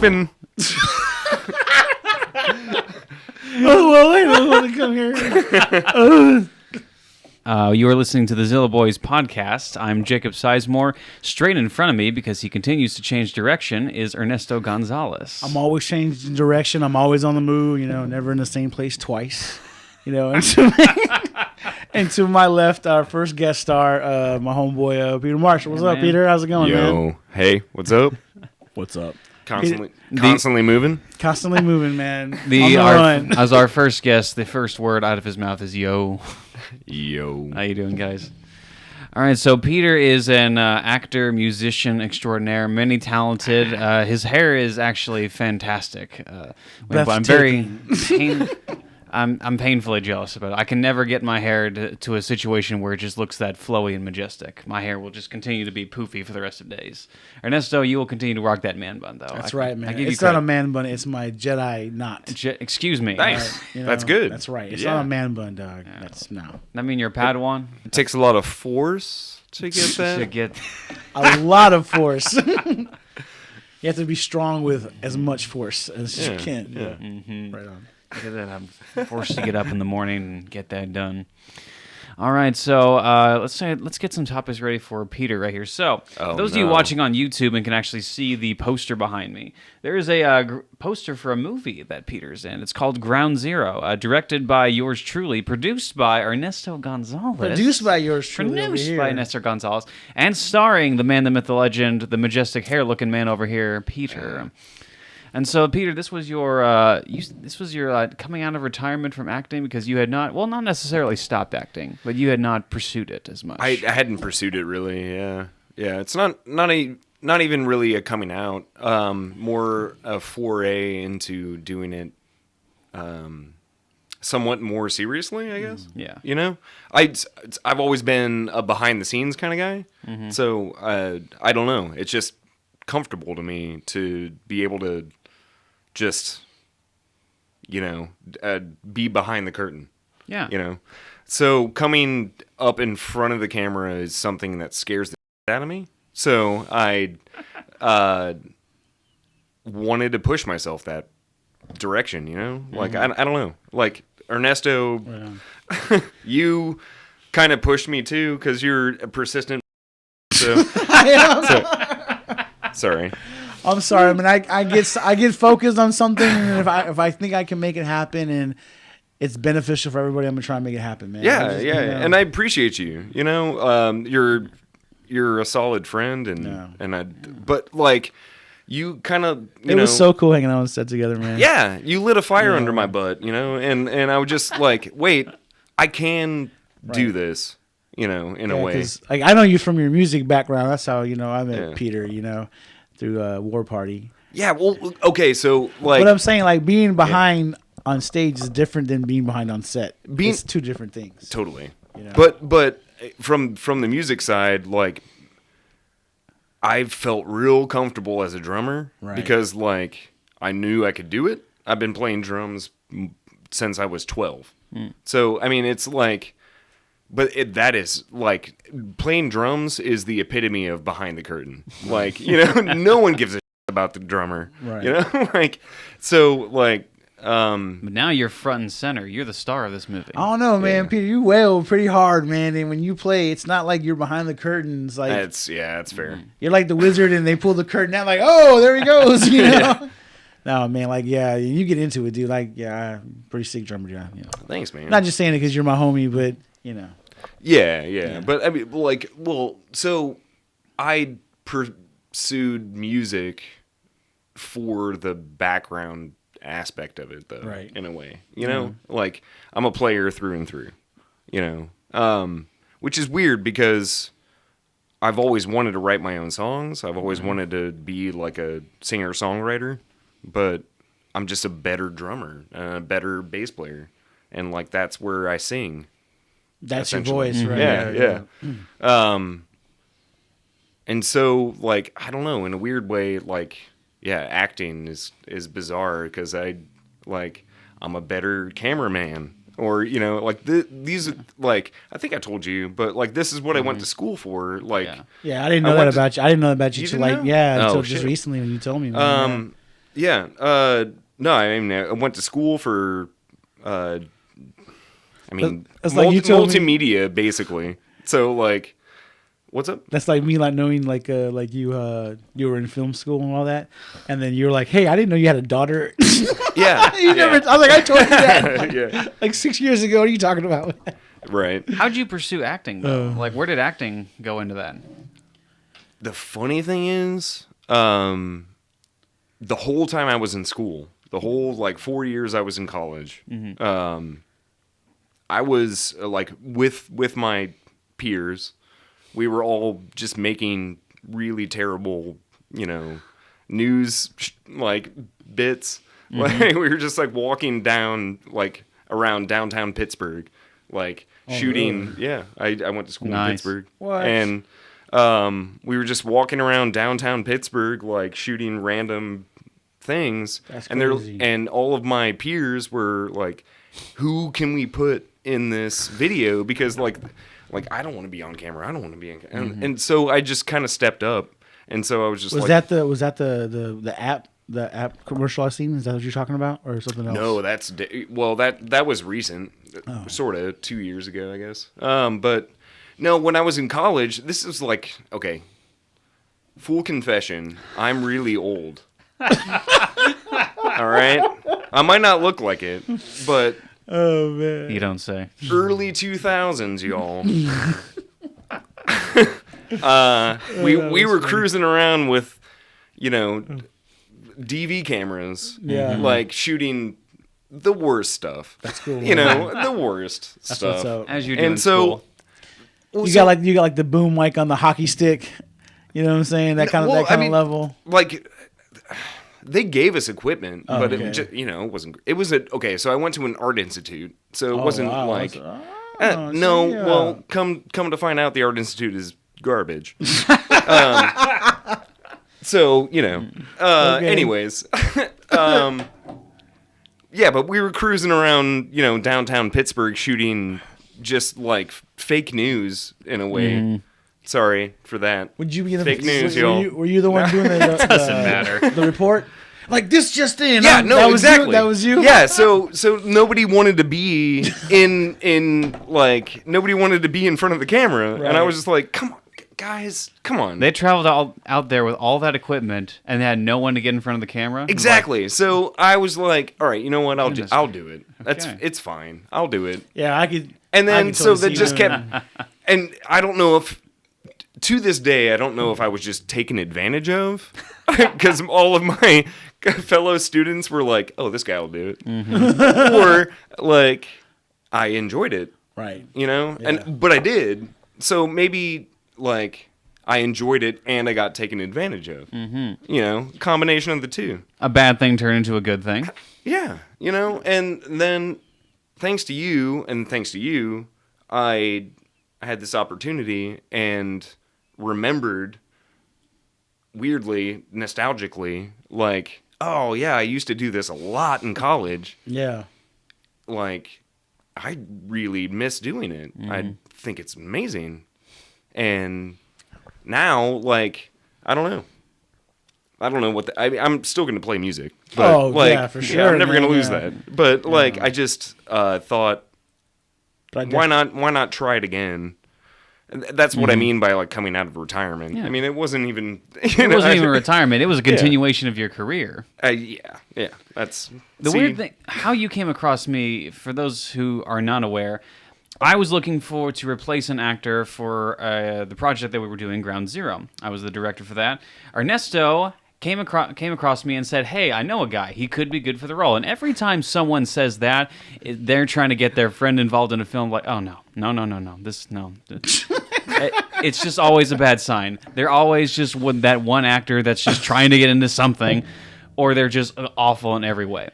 been. Oh, well, I don't want to come here. You are listening to the Zillo Boyz podcast. I'm Jacob Sizemore. Straight in front of me, because he continues to change direction, is Ernesto Gonzalez. I'm always changing direction. I'm always on the move, never in the same place twice. And to my left, our first guest star, my homeboy, Peter Marsh. What's up, man. Peter? How's it going, man? Hey, what's up? What's up? Constantly moving. Constantly moving, man. On the run. As our first guest, the first word out of his mouth is yo. Yo. How you doing, guys? All right, so Peter is an actor, musician extraordinaire, many talented. His hair is actually fantastic. I'm painfully jealous about it. I can never get my hair to a situation where it just looks that flowy and majestic. My hair will just continue to be poofy for the rest of days. Ernesto, you will continue to rock that man bun, though. That's right, man. It's not a man bun. It's my Jedi knot. Excuse me. Nice. That's good. That's right. It's not a man bun, dog. Yeah. That's no. I mean, you're a Padawan. It takes a lot of force to get that. A lot of force. You have to be strong with as much force as you can. Yeah. Mm-hmm. Right on. Look at that. I'm forced to get up in the morning and get that done. All right, so let's get some topics ready for Peter right here. So, for those of you watching on YouTube and can actually see the poster behind me, there is a poster for a movie that Peter's in. It's called Ground Sero, directed by yours truly, produced by Ernesto Gonzalez. Produced by yours truly. Produced by Ernesto Gonzalez, and starring the man, the myth, the legend, the majestic hair-looking man over here, Peter. And so, Peter, this was your coming out of retirement from acting because you had not necessarily stopped acting, but you had not pursued it as much. I hadn't pursued it really. Yeah. It's not even really a coming out. More a foray into doing it, somewhat more seriously, I guess. Yeah. I've always been a behind the scenes kind of guy, so I don't know. It's just comfortable to me to be able to just be behind the curtain. So coming up in front of the camera is something that scares the shit out of me, so I wanted to push myself that direction. Like I don't know, like Ernesto, you kind of pushed me too because you're a persistent. So sorry. I'm sorry. I mean, I get focused on something, and if I think I can make it happen, and it's beneficial for everybody, I'm gonna try and make it happen, man. And I appreciate you. You're a solid friend, but like you kind of it was so cool hanging out on set together, man. Yeah, you lit a fire under my butt, and I was just like, wait, I can do this. In a way. Like I know you from your music background. That's how I met Peter. Through War Party. Yeah. Well, okay. So like, what I'm saying, like being behind on stage is different than being behind on set. It's two different things. Totally. But from the music side, like I've felt real comfortable as a drummer because like I knew I could do it. I've been playing drums since I was 12. So I mean, it's like. But that is, like, playing drums is the epitome of behind the curtain. Like, no one gives a shit about the drummer. Right. Like, so, like... But now you're front and center. You're the star of this movie. I don't know, man. Peter, you wail pretty hard, man. And when you play, it's not like you're behind the curtains. Like that's fair. You're like the wizard, and they pull the curtain out, like, oh, there he goes, No, man, like, you get into it, dude. Like, I'm pretty sick drummer, John. Thanks, man. Not just saying it because you're my homie, but... Yeah. But I mean, like, so I pursued music for the background aspect of it, though, right? In a way, like I'm a player through and through, which is weird because I've always wanted to write my own songs. I've always wanted to be like a singer-songwriter, but I'm just a better drummer, a better bass player, and like that's where I sing. That's your voice, right? Yeah. And so, like, I don't know, in a weird way, like, acting is bizarre because I'm a better cameraman, or like these, like, I think I told you, but like this is what I went to school for, like. Yeah, I didn't know that about you. I didn't know that about you till until just shit. recently when you told me. Man. Yeah. No, I mean, I went to school for, that's like you told me. multimedia, basically. So, like, what's up? That's like me, like knowing, like you were in film school and all that, and then you're like, hey, I didn't know you had a daughter. Yeah. Never. I was like, I told you that. Yeah. Like 6 years ago. What are you talking about? Right. How'd you pursue acting, though? Like, where did acting go into that? The funny thing is, the whole time I was in school, the whole, like, 4 years I was in college, I was, like, with my peers, we were all just making really terrible, news, like, bits. Like, we were just, like, walking down, like, around downtown Pittsburgh, like, shooting. Really? Yeah, I went to school in Pittsburgh. What? And we were just walking around downtown Pittsburgh, like, shooting random things. That's and crazy. And all of my peers were like, who can we put in this video? Because, like I don't want to be on camera. I don't want to be on camera. And so I just kind of stepped up. And so I was just was that the app commercial I seen? Is that what you're talking about, or something else? No, that was recent, sort of 2 years ago, I guess. But no, when I was in college, this was like, okay, full confession, I'm really old. All right, I might not look like it, but oh man, you don't say. Early 2000s, y'all. We were cruising around with, DV cameras, like shooting the worst stuff. That's cool. The worst That's stuff. what's up. As you do in And so school. You got like the boom mic on the hockey stick. You know what I'm saying? That kind of level. Like, they gave us equipment, but it just, it wasn't. It was so I went to an art institute, so it wasn't like. Well, come to find out, the art institute is garbage. So, anyways, yeah, but we were cruising around, downtown Pittsburgh shooting just like fake news in a way. Sorry for that. Would you be in the fake news, y'all? Were you the one doing the doesn't matter. The report? Like, this just in. Yeah, no, that exactly. That was you. Yeah, so nobody wanted to be nobody wanted to be in front of the camera, Right. and I was just like, come on, guys, come on. They traveled out there with all that equipment and they had no one to get in front of the camera. Exactly. So I was like, all right, you know what? I'll do it. Okay. It's fine. I'll do it. Yeah, I could. And then I could so totally that see just that. kept, and I don't know if. To this day, I don't know if I was just taken advantage of, because all of my fellow students were like, "Oh, this guy will do it," or like, I enjoyed it, Right. Yeah. And but I did. So maybe like I enjoyed it and I got taken advantage of. Combination of the two. A bad thing turned into a good thing. Yeah, and then thanks to you, I had this opportunity and remembered, weirdly, nostalgically, like, oh yeah, I used to do this a lot in college. Yeah. Like, I really miss doing it. I think it's amazing. And now, like, I don't know what I'm still going to play music. But, yeah, for sure. I'm never going to lose that. But like, I just thought, why not try it again? And that's what I mean by like coming out of retirement. Yeah. I mean, it wasn't even. It wasn't even retirement. It was a continuation of your career. Yeah. That's the weird thing. How you came across me, for those who are not aware, I was looking forward to replace an actor for the project that we were doing, Ground Sero. I was the director for that. Ernesto came across me and said, "Hey, I know a guy. He could be good for the role." And every time someone says that, they're trying to get their friend involved in a film. Like, oh no. It's just always a bad sign. They're always just that one actor that's just trying to get into something, or they're just awful in every way.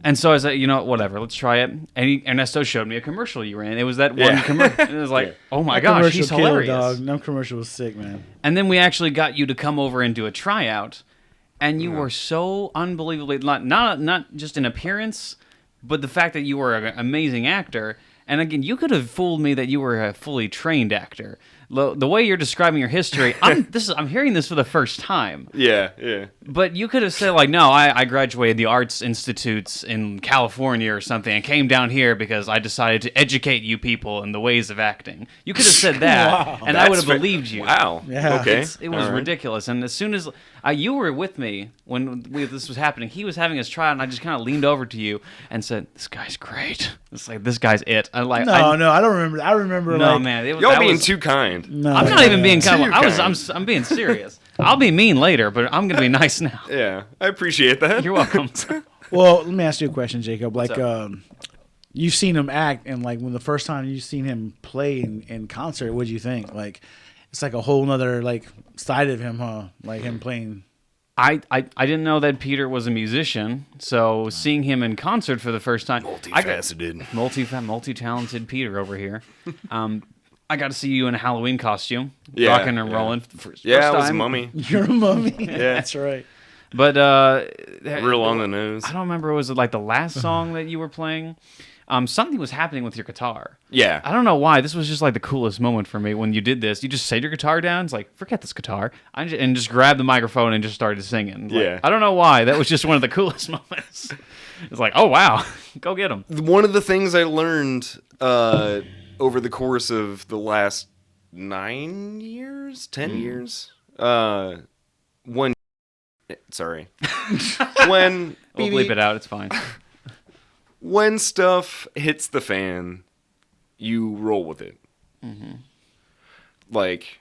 And so I said, whatever, let's try it. And Ernesto showed me a commercial you ran. It was that one commercial. And it was like, oh my gosh, he's hilarious. Dog. That commercial was sick, man. And then we actually got you to come over and do a tryout. And you were so unbelievably, not just in appearance, but the fact that you were an amazing actor. And again, you could have fooled me that you were a fully trained actor. The way you're describing your history, I'm hearing this for the first time. Yeah. But you could have said, like, no, I graduated the arts institutes in California or something and came down here because I decided to educate you people in the ways of acting. You could have said that, and I would have believed you. Wow. Yeah. Okay. It was ridiculous. And as soon as you were with me when this was happening, he was having his tryout, and I just kind of leaned over to you and said, "This guy's great. It's like this guy's it." No, I don't remember. I remember. No, like, man, y'all being too kind. No, I'm not even being kind. Too I'm being serious. I'll be mean later, but I'm gonna be nice now. Yeah, I appreciate that. You're welcome. Well, let me ask you a question, Jacob. Like, you've seen him act, and like when the first time you seen him play in concert, what did you think? Like, it's like a whole nother like side of him, huh? Like him playing. I didn't know that Peter was a musician, so seeing him in concert for the first time, Multifaceted, multi-talented Peter over here. I got to see you in a Halloween costume, yeah, rocking and rolling. First I was a time. mummy. You're a mummy. Yeah, that's right. But real on the nose. I don't remember. Was it like the last song that you were playing? Something was happening with your guitar. Yeah. I don't know why. This was just like the coolest moment for me when you did this. You just set your guitar down. It's like, forget this guitar. And just grabbed the microphone and just started singing. Like, yeah. I don't know why. That was just one of the coolest moments. It's like, oh, wow. Go get him. One of the things I learned over the course of the last 10 years, when we'll bleep it out. It's fine. When stuff hits the fan, you roll with it. Mm-hmm. Like,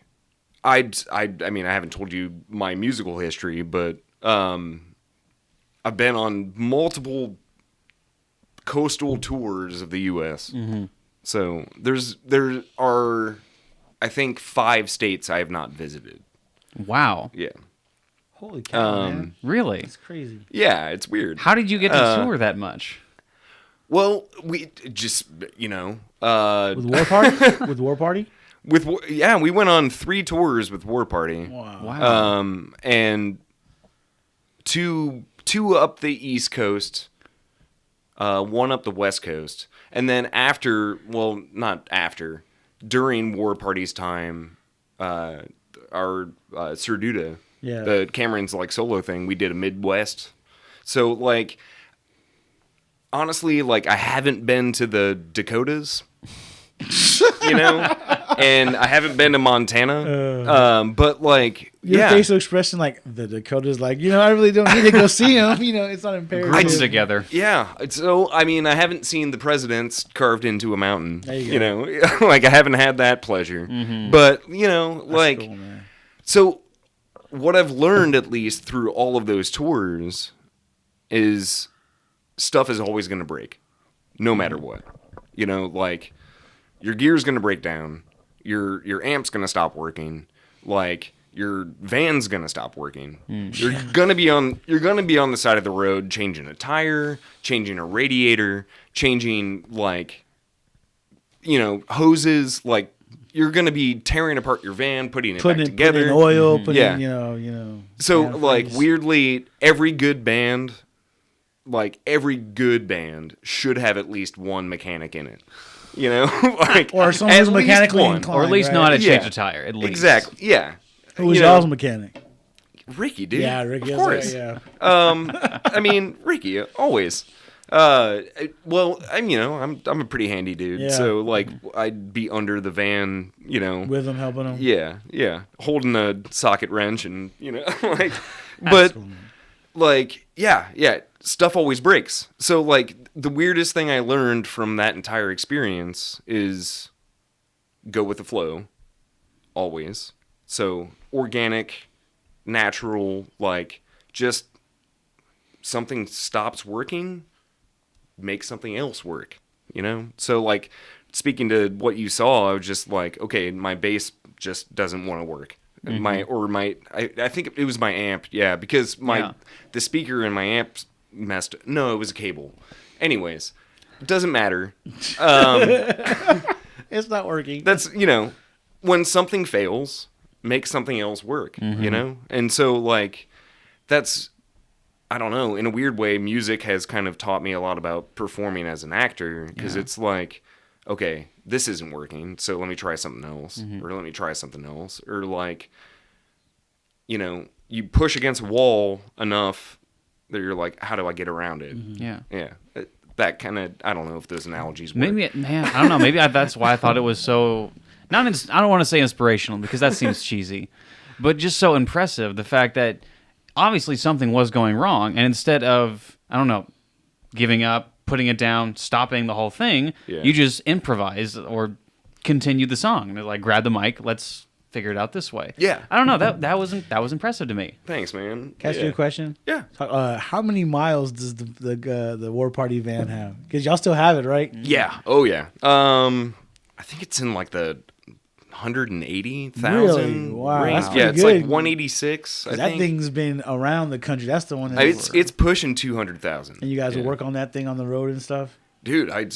I mean, I haven't told you my musical history, but I've been on multiple coastal tours of the U.S. Mm-hmm. So there are, I think, 5 states I have not visited. Wow. Yeah. Holy cow, man. Really? It's crazy. Yeah, it's weird. How did you get to tour that much? Well, we just, with War Party? With War Party? We went on 3 tours with War Party. Wow. And two up the East Coast, one up the West Coast, and then during War Party's time, our Sir Duda, the Cameron's like solo thing, we did a Midwest. So like, honestly, like I haven't been to the Dakotas, and I haven't been to Montana. But like, your facial expression, like the Dakotas, like I really don't need to go see them. It's not imperative. Groups together. Yeah. So I mean, I haven't seen the presidents carved into a mountain. There you go. Like I haven't had that pleasure. Mm-hmm. But like, cool, man. So what I've learned, at least through all of those tours, is stuff is always going to break, no matter what. Like your gear's going to break down, your amp's going to stop working, like your van's going to stop working. You're going to be on the side of the road changing a tire, changing a radiator, changing like hoses, like you're going to be tearing apart your van, putting it back together, putting oil, So like weirdly, every good band should have at least one mechanic in it. Like, or someone who's mechanically inclined, or at least know how to change a tire. At least, exactly, yeah. Who was y'all's mechanic? Ricky, dude. Yeah, Ricky. Of course. Yeah. I mean, Ricky, always. Well, I'm a pretty handy dude, Yeah. so like I'd be under the van, with him, helping him. Yeah, holding a socket wrench and like, but cool, like, yeah, stuff always breaks. So like the weirdest thing I learned from that entire experience is go with the flow, always. So organic, natural, like just something stops working, make something else work, So like speaking to what you saw, I was just like, okay, my bass just doesn't want to work. Mm-hmm. I think it was my amp, because the speaker in my amp messed. No, it was a cable. Anyways, it doesn't matter. It's not working. That's when something fails, make something else work. Mm-hmm. And so like that's, I don't know, in a weird way, music has kind of taught me a lot about performing as an actor, because it's like okay, this isn't working, so let me try something else, Mm-hmm. or let me try something else, or like, you know, you push against a wall enough that you're like, how do I get around it? Yeah. Yeah. That kind of, I don't know if those analogies work. Maybe, man, I don't know. Maybe that's why I thought it was so. I don't want to say inspirational because that seems cheesy, but just so impressive. The fact that obviously something was going wrong, and instead of, I don't know, giving up, putting it down, stopping the whole thing, you just improvise or continue the song. Like, grab the mic, let's figure it out this way. Yeah. I don't know. That was impressive to me. Thanks, man. Can I ask you a question? Yeah. How many miles does the War Party van have? Because y'all still have it, right? Yeah. Oh, yeah. I think it's in like the 180,000 Really? Wow, range. that's pretty Yeah, it's good. like 186. I That think thing's been around the country. That's the one. That it's pushing 200,000. and you guys will work on that thing on the road and stuff. Dude, I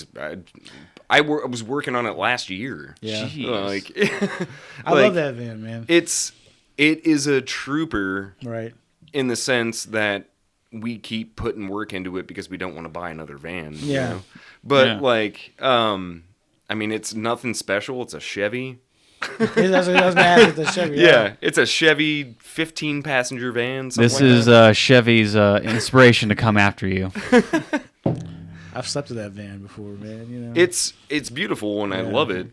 was working on it last year. Yeah. Jeez. I love that van, man. It is a trooper, Right. in the sense that we keep putting work into it because we don't want to buy another van. Yeah. You know? But Yeah. like, I mean, it's nothing special. It's a Chevy. That's what I was gonna ask with the Chevy. Yeah, it's a Chevy 15-passenger van. This like is that. Chevy's inspiration to come after you. I've slept in that van before, man. You know. It's beautiful and I love it.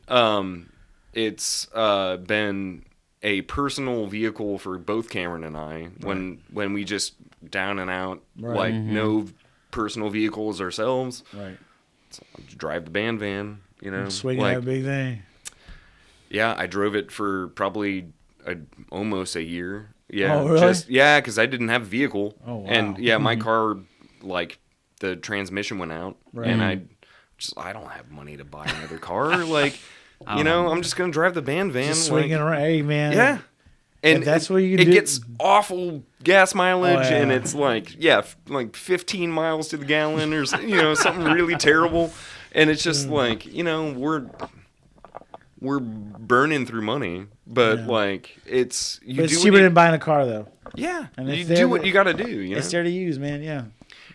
It's been a personal vehicle for both Cameron and I when we just down and out, like no personal vehicles ourselves. Right. So I'll just drive the band van, you know. Swinging like, that big thing. Yeah, I drove it for probably almost a year. Yeah, Oh, really? Because I didn't have a vehicle. Oh, wow. And yeah, my car, like, the transmission went out, Right. and I don't have money to buy another car. Like, you know, I'm just gonna drive the band van. Just swinging around. Hey, man. Yeah. And If that's what you it do- gets awful gas mileage, Oh, yeah. and it's like, like 15 miles to the gallon, or something really terrible. And it's just like, we're burning through money, but like it's But it's cheaper than buying a car, though. yeah, And you it's do there what to- you got to do. You know, It's there to use, man. Yeah.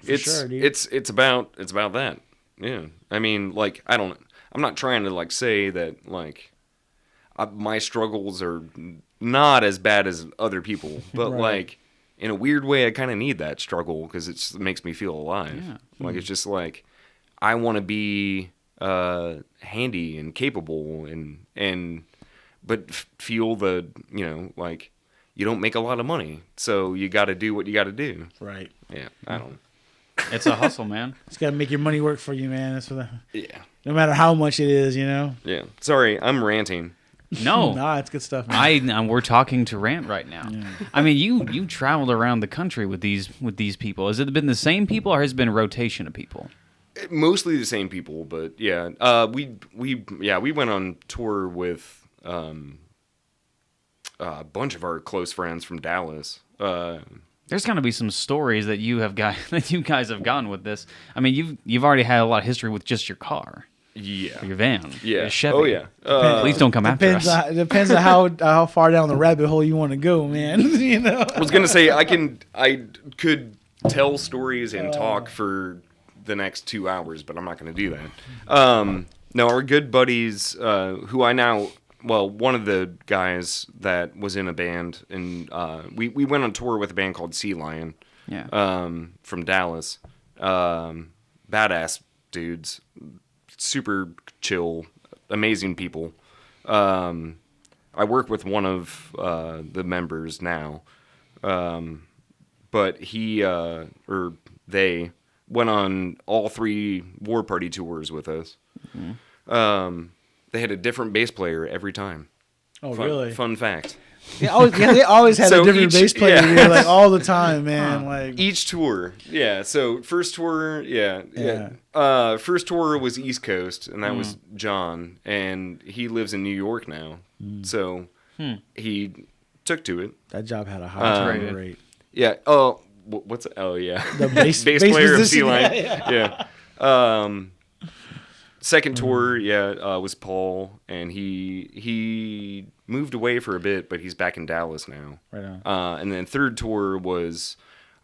For sure, dude. it's about that. Yeah, I mean, like I'm not trying to like say that like my struggles are not as bad as other people, but Right. like in a weird way, I kind of need that struggle because it makes me feel alive. Yeah. Like it's just like I want to be handy and capable and but feel the like you don't make a lot of money, so you got to do what you got to do. Right. Yeah, I don't. It's a hustle, man. It's got to make your money work for you, man. That's what. Yeah, No matter how much it is, you know. yeah. Sorry, I'm ranting. No. Nah, it's good stuff, man. We're talking to Rant right now. I mean, you traveled around the country with these people. Has it been the same people, or has it been a rotation of people? Mostly the same people, but yeah, we went on tour with a bunch of our close friends from Dallas. There's got to be some stories that you guys have gotten with this. I mean, you've already had a lot of history with just your car, Yeah, your van, yeah. your Chevy. Oh yeah. Please don't come after us. It depends on how far down the rabbit hole you want to go, man. You know. I was gonna say I could tell stories and talk for the next 2 hours, but I'm not gonna do that. No, our good buddies, who I now. Well, one of the guys that was in a band, and we went on tour with a band called Sea Lion, Yeah. from Dallas. Badass dudes, super chill, amazing people. I work with one of the members now, but he or they went on all 3 War Party tours with us. Mm-hmm. They had a different bass player every time. Oh, really? Fun fact. They always had So a different each- bass player yeah. here, like all the time, man. Like Each tour, yeah. So first tour, yeah. First tour was East Coast, and that was John, and he lives in New York now. So he took to it. that job had a high Rated. turnover rate. Yeah. Oh, what's? Oh, yeah. The bass player of position, Sea Lion. yeah. Yeah. Second tour, was Paul, and he moved away for a bit, but he's back in Dallas now. Right on. And then third tour was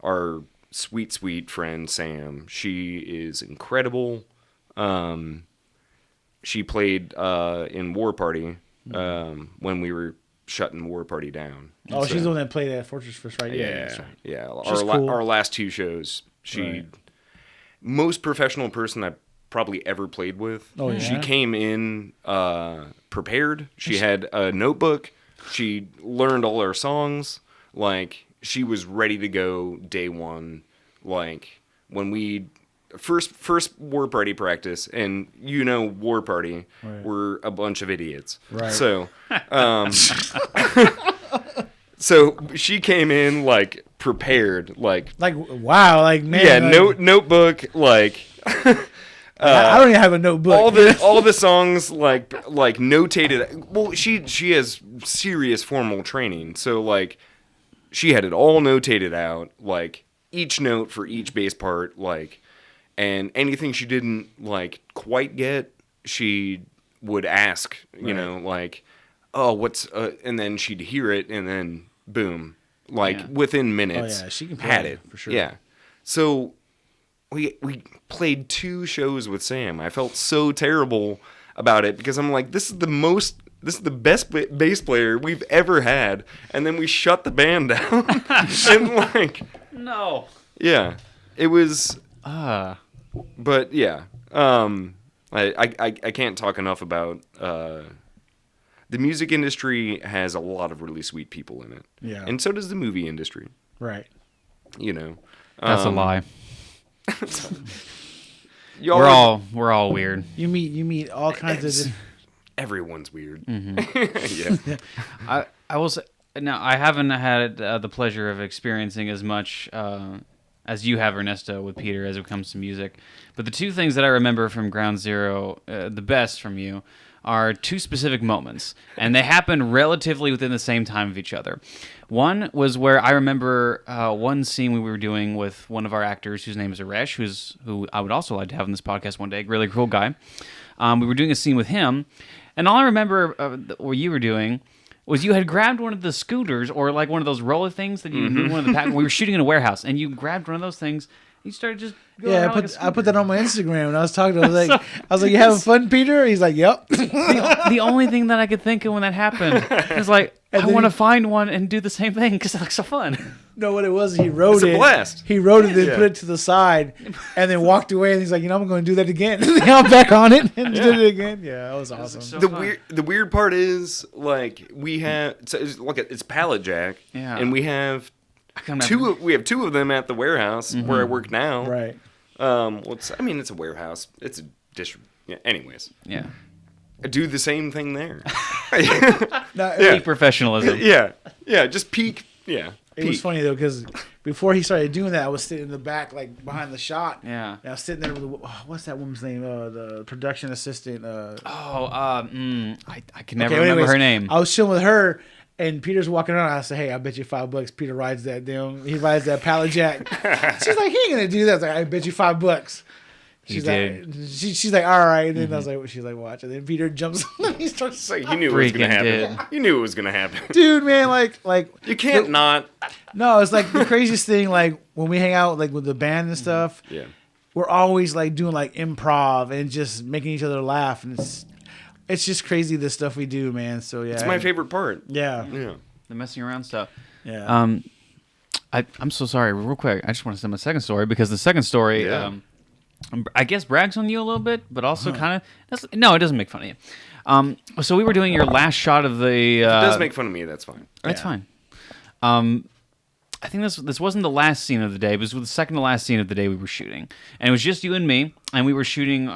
our sweet friend Sam. She is incredible. she played in War Party when we were shutting War Party down. Oh, she's the one that played at Fortress First, right? Yeah. Cool. Our last 2 shows, most professional person I probably ever played with. Oh, yeah? She came in prepared. She had a notebook. She learned all our songs. Like, she was ready to go day one. Like, when we first War Party practice, and War Party were a bunch of idiots. Right. So, so she came in like prepared, like wow, like man, yeah, notebook, like. I don't even have a notebook. All the songs like notated. Well, she has serious formal training, so like she had it all notated out, like each note for each bass part, like, and anything she didn't like quite get, she would ask, like, oh, what's, and then she'd hear it, and then boom, like within minutes, she can play had it for sure. Yeah, so. We played 2 shows with Sam. I felt so terrible about it because I'm like, this is the best bass player we've ever had, and then we shut the band down. And like, no, yeah, it was. But yeah, I can't talk enough about the music industry has a lot of really sweet people in it. Yeah, and so does the movie industry. Right. That's a lie. We're all weird. You meet all kinds of. Everyone's weird. Mm-hmm. Yeah. I will say now I haven't had the pleasure of experiencing as much as you have, Ernesto, with Peter as it comes to music. But the 2 things that I remember from Ground Sero, the best from you, are 2 specific moments, and they happened relatively within the same time of each other. One was where I remember one scene we were doing with one of our actors whose name is Aresh, who I would also like to have on this podcast one day, really cool guy. We were doing a scene with him, and all I remember what you were doing was you had grabbed one of the scooters or like one of those roller things that you move one of the pack. We were shooting in a warehouse, and you grabbed one of those things. You started just going around I put that on my Instagram, and I was talking to him. I was like, you having fun, Peter? He's like, yep. The only thing that I could think of when that happened was like, I want to find one and do the same thing because it looks so fun. No, what it was, he wrote it. It's a blast. He wrote it, then put it to the side, and then walked away. And he's like, I'm going to do that again. And then I'm back on it and did it again. Yeah, that was awesome. So the weird part is like we have it's pallet jack, and we have 2 of them at the warehouse where I work now. Right. It's a warehouse. It's a dish. Yeah. Anyways. Yeah. I do the same thing there. Peak professionalism. Yeah. Just peak. Yeah. It was funny though because before he started doing that, I was sitting in the back, like behind the shot. Yeah. And I was sitting there with what's that woman's name? The production assistant. I can never remember her name. I was chilling with her. And Peter's walking around. I said, "Hey, I bet you $5." Peter rides that He rides that pallet jack. She's like, "He ain't gonna do that." I was like, "I bet you $5." She's like, "All right." And then I was like, "She's like, watch." And then Peter jumps. And he starts. Like, you knew it was gonna happen. You knew it was gonna happen, dude. Man, like you can't not. No, it's like the craziest thing. Like when we hang out, like with the band and stuff. Yeah, we're always like doing like improv and just making each other laugh, and it's just crazy the stuff we do, man. So yeah, it's my favorite part. Yeah, the messing around stuff. Yeah. I'm so sorry. Real quick, I just want to say my second story because the second story, I guess, brags on you a little bit, but also kind of no, it doesn't make fun of you. So we were doing your last shot of the. If it does make fun of me, that's fine. That's fine. I think this wasn't the last scene of the day, but it was the second to last scene of the day we were shooting, and it was just you and me, and we were shooting.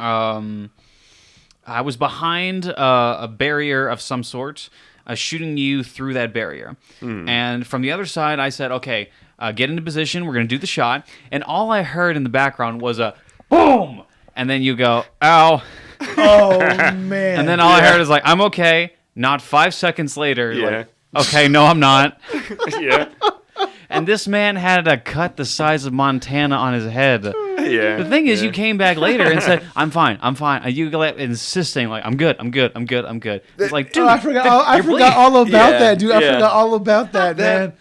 I was behind a barrier of some sort, shooting you through that barrier. And from the other side, I said, okay, get into position. We're going to do the shot. And all I heard in the background was a boom. And then you go, ow. Oh, man. And then all I heard is like, I'm okay. Not 5 seconds later. Like, okay, no, I'm not. And this man had a cut the size of Montana on his head. Yeah. The thing is, you came back later and said, "I'm fine. And you kept insisting, like, "I'm good. It's like, dude, I forgot all about that, dude. I forgot all about that, man.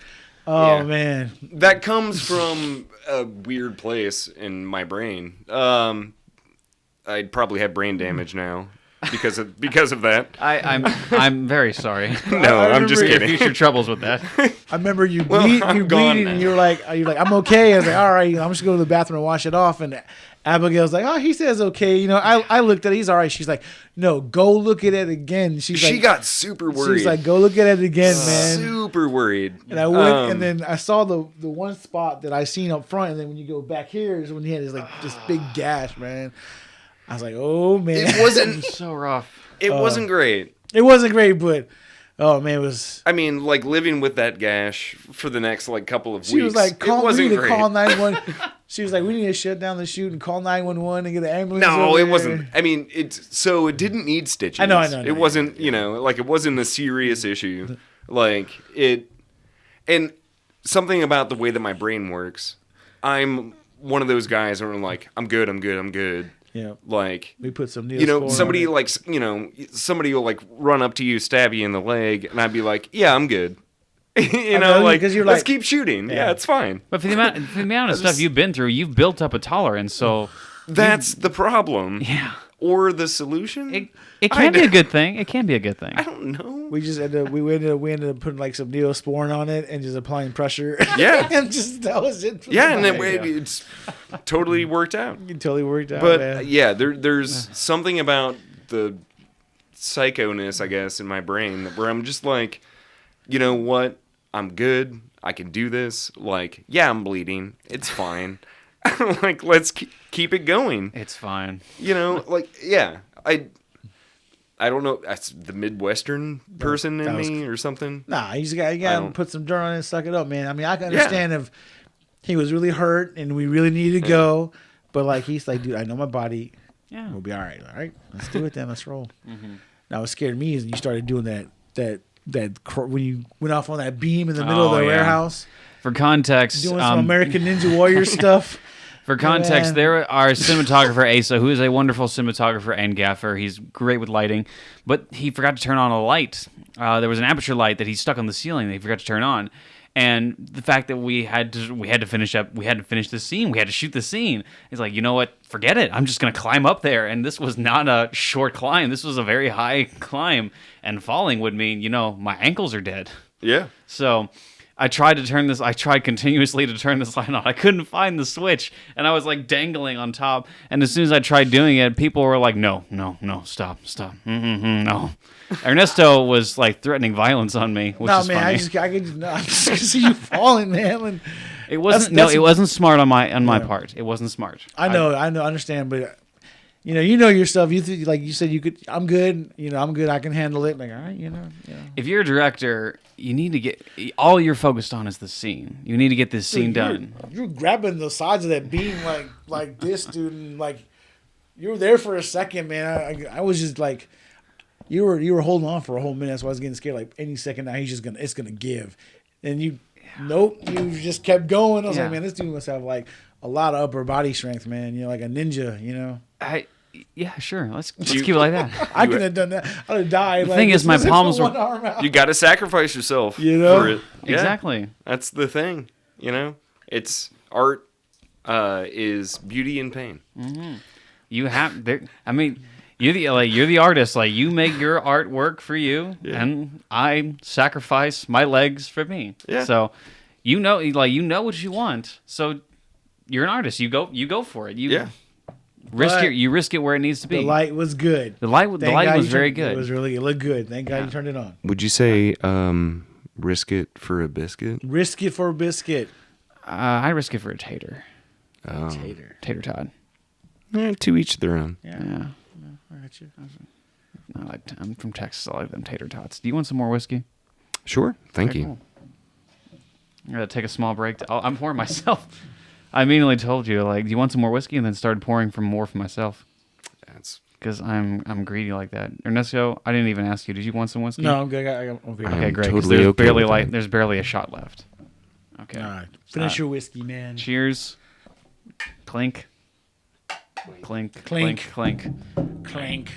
Oh man, that comes from a weird place in my brain. I'd probably have brain damage now. because of that. I'm very sorry. No, I'm just kidding. Future troubles with that. I remember you bleeding, and you're like, I'm okay. I was like, all right, I'm just going to the bathroom and wash it off. And Abigail's like, oh, he says okay. You know, I looked at it. He's all right. She's like, no, go look at it again. She got super worried. She's like, go look at it again, man. Super worried. And I went, and then I saw the one spot that I seen up front, and then when you go back here is when he had this big gash, man. I was like, oh man, it wasn't so rough. It wasn't great. It wasn't great, but oh man, it was. I mean, like living with that gash for the next couple of weeks. She was like, call 911. She was like, we need to shut down the shoot and call 911 and get an ambulance. No, it wasn't. I mean, it didn't need stitches. I know. It wasn't, it wasn't a serious issue. And something about the way that my brain works, I'm one of those guys where I'm like, I'm good. Yeah. Like, we put some Neosporin somebody somebody will run up to you, stab you in the leg, and I'd be like, yeah, I'm good. Because you're let's keep shooting. Yeah, it's fine. But for the amount of stuff you've been through, you've built up a tolerance. So that's the problem. Yeah. Or the solution. It can be a good thing. It can be a good thing. I don't know. We just ended up putting some Neosporin on it and just applying pressure. Yeah. And just that was it. Yeah, and it's totally worked out. It totally worked out. But man. There's something about the psychoness, I guess, in my brain where I'm just like, you know what? I'm good. I can do this. Like, yeah, I'm bleeding. It's fine. Like, let's keep it going. It's fine. I don't know. That's the Midwestern person in me or something. Nah, you got to put some dirt on it and suck it up, man. I mean, I can understand if he was really hurt and we really needed to go. But, he's like, dude, I know my body. Yeah. We'll be all right. All right? Let's do it then. Let's roll. Mm-hmm. Now, what scared me is when you started doing that when you went off on that beam in the middle of the warehouse. For context, doing some American Ninja Warrior stuff. For context, there our cinematographer Asa, who is a wonderful cinematographer and gaffer. He's great with lighting, but he forgot to turn on a light. There was an aperture light that he stuck on the ceiling that he forgot to turn on. And the fact that we had to finish the scene, we had to shoot the scene. He's like, you know what? Forget it. I'm just gonna climb up there. And this was not a short climb. This was a very high climb. And falling would mean, my ankles are dead. Yeah. So I tried continuously to turn this light on. I couldn't find the switch, and I was dangling on top. And as soon as I tried doing it, people were like, "No, stop, no." Ernesto was threatening violence on me, which is funny. I just can see you falling, man. And it wasn't. It wasn't smart on my part. It wasn't smart. I understand, but. You know yourself. You you said you could. I'm good. I'm good. I can handle it. Like, all right, If you're a director, you need to get all you're focused on is the scene. You need to get this scene done. You're grabbing the sides of that beam like this, dude, and you were there for a second, man. I was just you were holding on for a whole minute. That's why I was getting scared. Like any second now, it's gonna give, and you just kept going. I was like, man, this dude must have a lot of upper body strength, man. Like a ninja, Yeah, sure. Let's just keep it like that. I could have done that. I'd have died. The thing is, my palms were. You got to sacrifice yourself. For it. Yeah, exactly. That's the thing. It's art. Is beauty in pain. Mm-hmm. You have. I mean, you're the artist. You make your art work for you, and I sacrifice my legs for me. Yeah. So, you know what you want. So, you're an artist. You go for it. You risk it where it needs to be. The light was good. The light was very good. It looked good. Thank God you turned it on. Would you say risk it for a biscuit? Risk it for a biscuit. I risk it for a tater. Oh. Tater tot. To each their own. Yeah. I got you. I'm from Texas. I like them tater tots. Do you want some more whiskey? Sure. Thank you. Cool. I'm going to take a small break. I'm pouring myself. I immediately told you, do you want some more whiskey? And then started pouring more for myself. That's because I'm greedy like that. Ernesto, I didn't even ask you. Did you want some whiskey? No, I'm good. Okay, great. Totally there's barely a shot left. Okay. All right. Finish your whiskey, man. Cheers. Clink. Clink. Clink. Clink. Clink.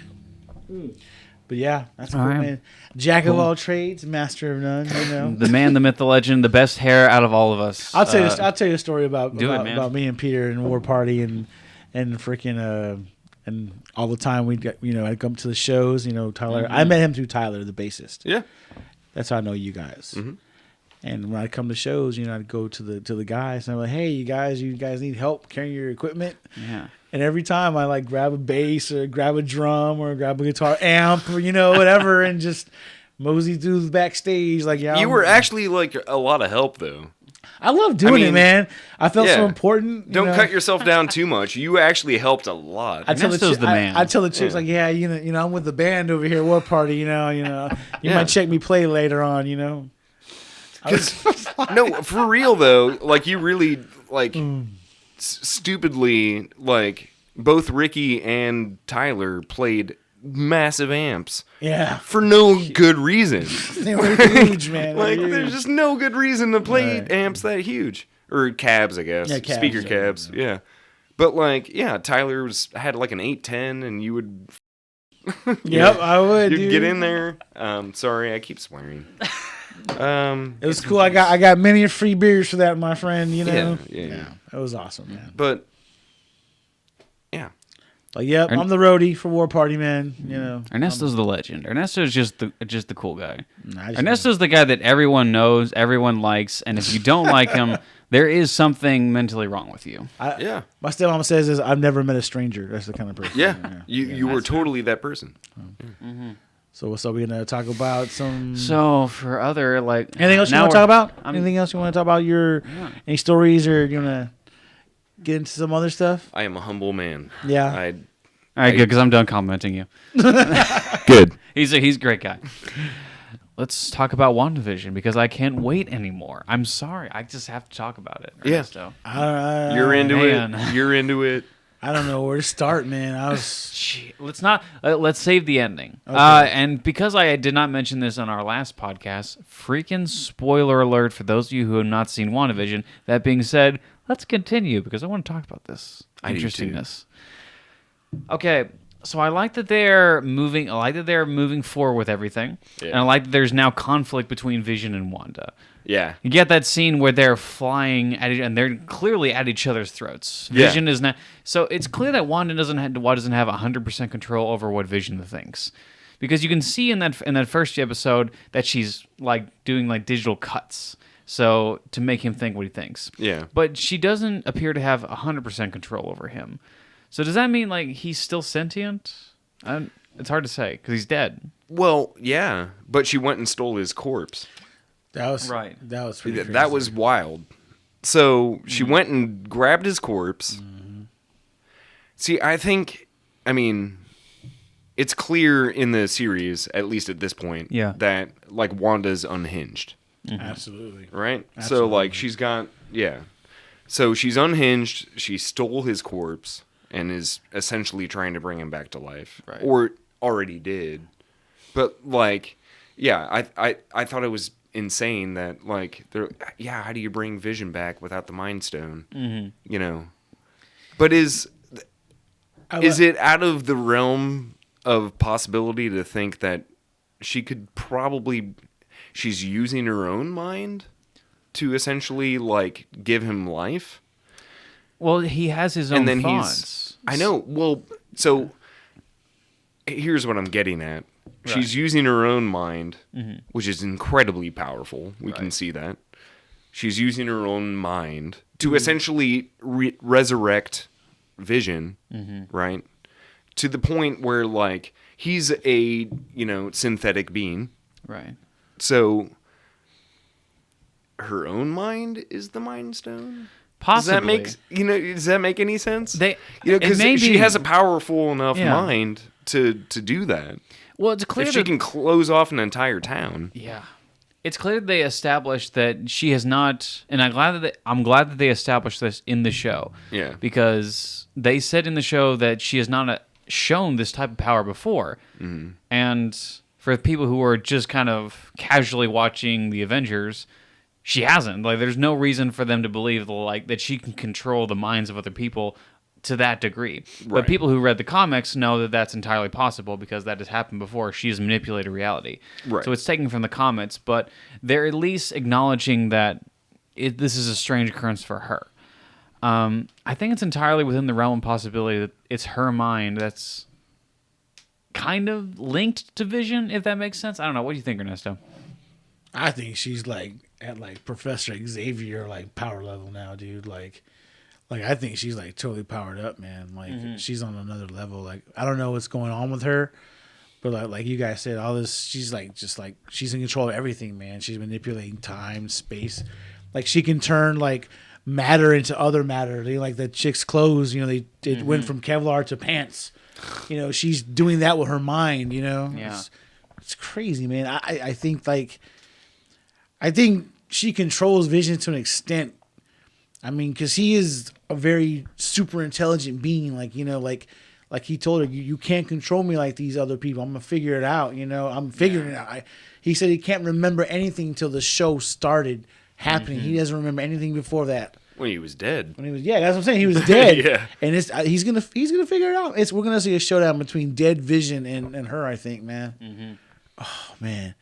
But yeah, that's cool, man. Jack of all trades, master of none. The man, the myth, the legend, the best hair out of all of us. I'll tell you a story about me and Peter and War Party and freaking And all the time I'd come to the shows, Tyler. Mm-hmm. I met him through Tyler, the bassist. Yeah. That's how I know you guys. Mm-hmm. And when I come to shows, I'd go to the guys and I'm like, hey, you guys need help carrying your equipment? Yeah. And every time I like grab a bass or grab a drum or grab a guitar amp or whatever and just mosey through the backstage. Like, yeah, You were actually like a lot of help though. I love doing it, man. I felt so Yeah. important. Don't cut yourself down too much. You actually helped a lot. I tell Ernesto's the man. I tell the chicks like, yeah, I'm with the band over here, War Party. You might check me play later on. No, for real though. Like you really like stupidly like both Ricky and Tyler played massive amps. Yeah, for no good reason. They were huge, man. Like huge. there's just no good reason to play amps that huge or cabs, I guess. Yeah, cabs, speaker cabs. Yeah. But like, yeah, Tyler had like an 810, and you would. Yep, I would. You'd dude. get in there. Sorry, I keep swearing. It was cool. I got many free beers for that, my friend. Yeah. It was awesome, man. But yeah, like, yep, I'm the roadie for War Party, man. Ernesto's the legend. Ernesto's just the cool guy. Ernesto's the guy that everyone knows, everyone likes, and if you don't like him, there is something mentally wrong with you. yeah. My stepmom says is I've never met a stranger. That's the kind of person. Yeah. You were totally that person. So what's up? We're gonna talk about some. So for other Anything else you want to talk about? Anything else you want to talk about? Any stories, or you want to get into some other stuff? I am a humble man. Yeah. All right, good, because I'm done complimenting you. Good. He's a great guy. Let's talk about WandaVision, because I can't wait anymore. I'm sorry, I just have to talk about it. Ernesto. You're into man. it. You're into it. I don't know where to start, man. Let's not. Let's save the ending. Okay. And because I did not mention this on our last podcast, freaking spoiler alert for those of you who have not seen WandaVision. That being said, let's continue, because I want to talk about this interestingness. Okay, so I like that they're moving. I like that they're moving forward with everything, and I like that there's now conflict between Vision and Wanda. Yeah. You get that scene where they're flying at and they're clearly at each other's throats. Vision is not. So it's clear that Wanda doesn't have 100% control over what Vision thinks, because you can see in that first episode that she's like doing like digital cuts, so to make him think what he thinks. Yeah. But she doesn't appear to have 100% control over him. So does that mean like he's still sentient? It's hard to say because he's dead. Well, yeah, but she went and stole his corpse. That was right. That was pretty crazy. That was wild. So she went and grabbed his corpse. See, I mean, it's clear in the series, at least at this point, that like Wanda's unhinged. Absolutely. Right? Absolutely. So like she's got So she's unhinged, she stole his corpse and is essentially trying to bring him back to life. Right. Or already did. But like I thought it was insane that like how do you bring Vision back without the Mind Stone? But is it out of the realm of possibility to think that she's using her own mind to essentially like give him life? Well, he has his own and then thoughts. I know. Well, so here's what I'm getting at. Right. She's using her own mind, which is incredibly powerful. We can see that. She's using her own mind to essentially resurrect Vision, right? To the point where, like, he's a, synthetic being. Right. So, her own mind is the Mind Stone? Possibly. Does that make any sense? Because she has a powerful enough mind to do that. Well, it's clear if she can close off an entire town. Yeah, it's clear that they established that she has not, and I'm glad that they established this in the show. Yeah, because they said in the show that she has not shown this type of power before, and for people who are just kind of casually watching the Avengers, she hasn't. Like, there's no reason for them to believe that she can control the minds of other people to that degree. Right. But people who read the comics know that that's entirely possible because that has happened before. She has manipulated reality. Right. So it's taken from the comics, but they're at least acknowledging that this is a strange occurrence for her. I think it's entirely within the realm of possibility that it's her mind that's kind of linked to Vision, if that makes sense. I don't know. What do you think, Ernesto? I think she's like at like Professor Xavier like power level now, dude. Like I think she's like totally powered up, man. Like she's on another level. Like I don't know what's going on with her, but like you guys said, all this, she's like just like she's in control of everything, man. She's manipulating time, space. Like she can turn like matter into other matter. They like the chick's clothes, you know, it went from Kevlar to pants. You know, she's doing that with her mind, you know? Yeah. It's crazy, man. I think she controls Vision to an extent. I mean, because he is a very super intelligent being. Like, you know, like he told her, you can't control me like these other people. I'm going to figure it out, you know? I'm figuring it out. He said he can't remember anything until the show started happening. He doesn't remember anything before that. When he was dead. Yeah, that's what I'm saying. He was dead. Yeah. And he's gonna figure it out. We're gonna see a showdown between dead Vision and her, I think, man. Oh man.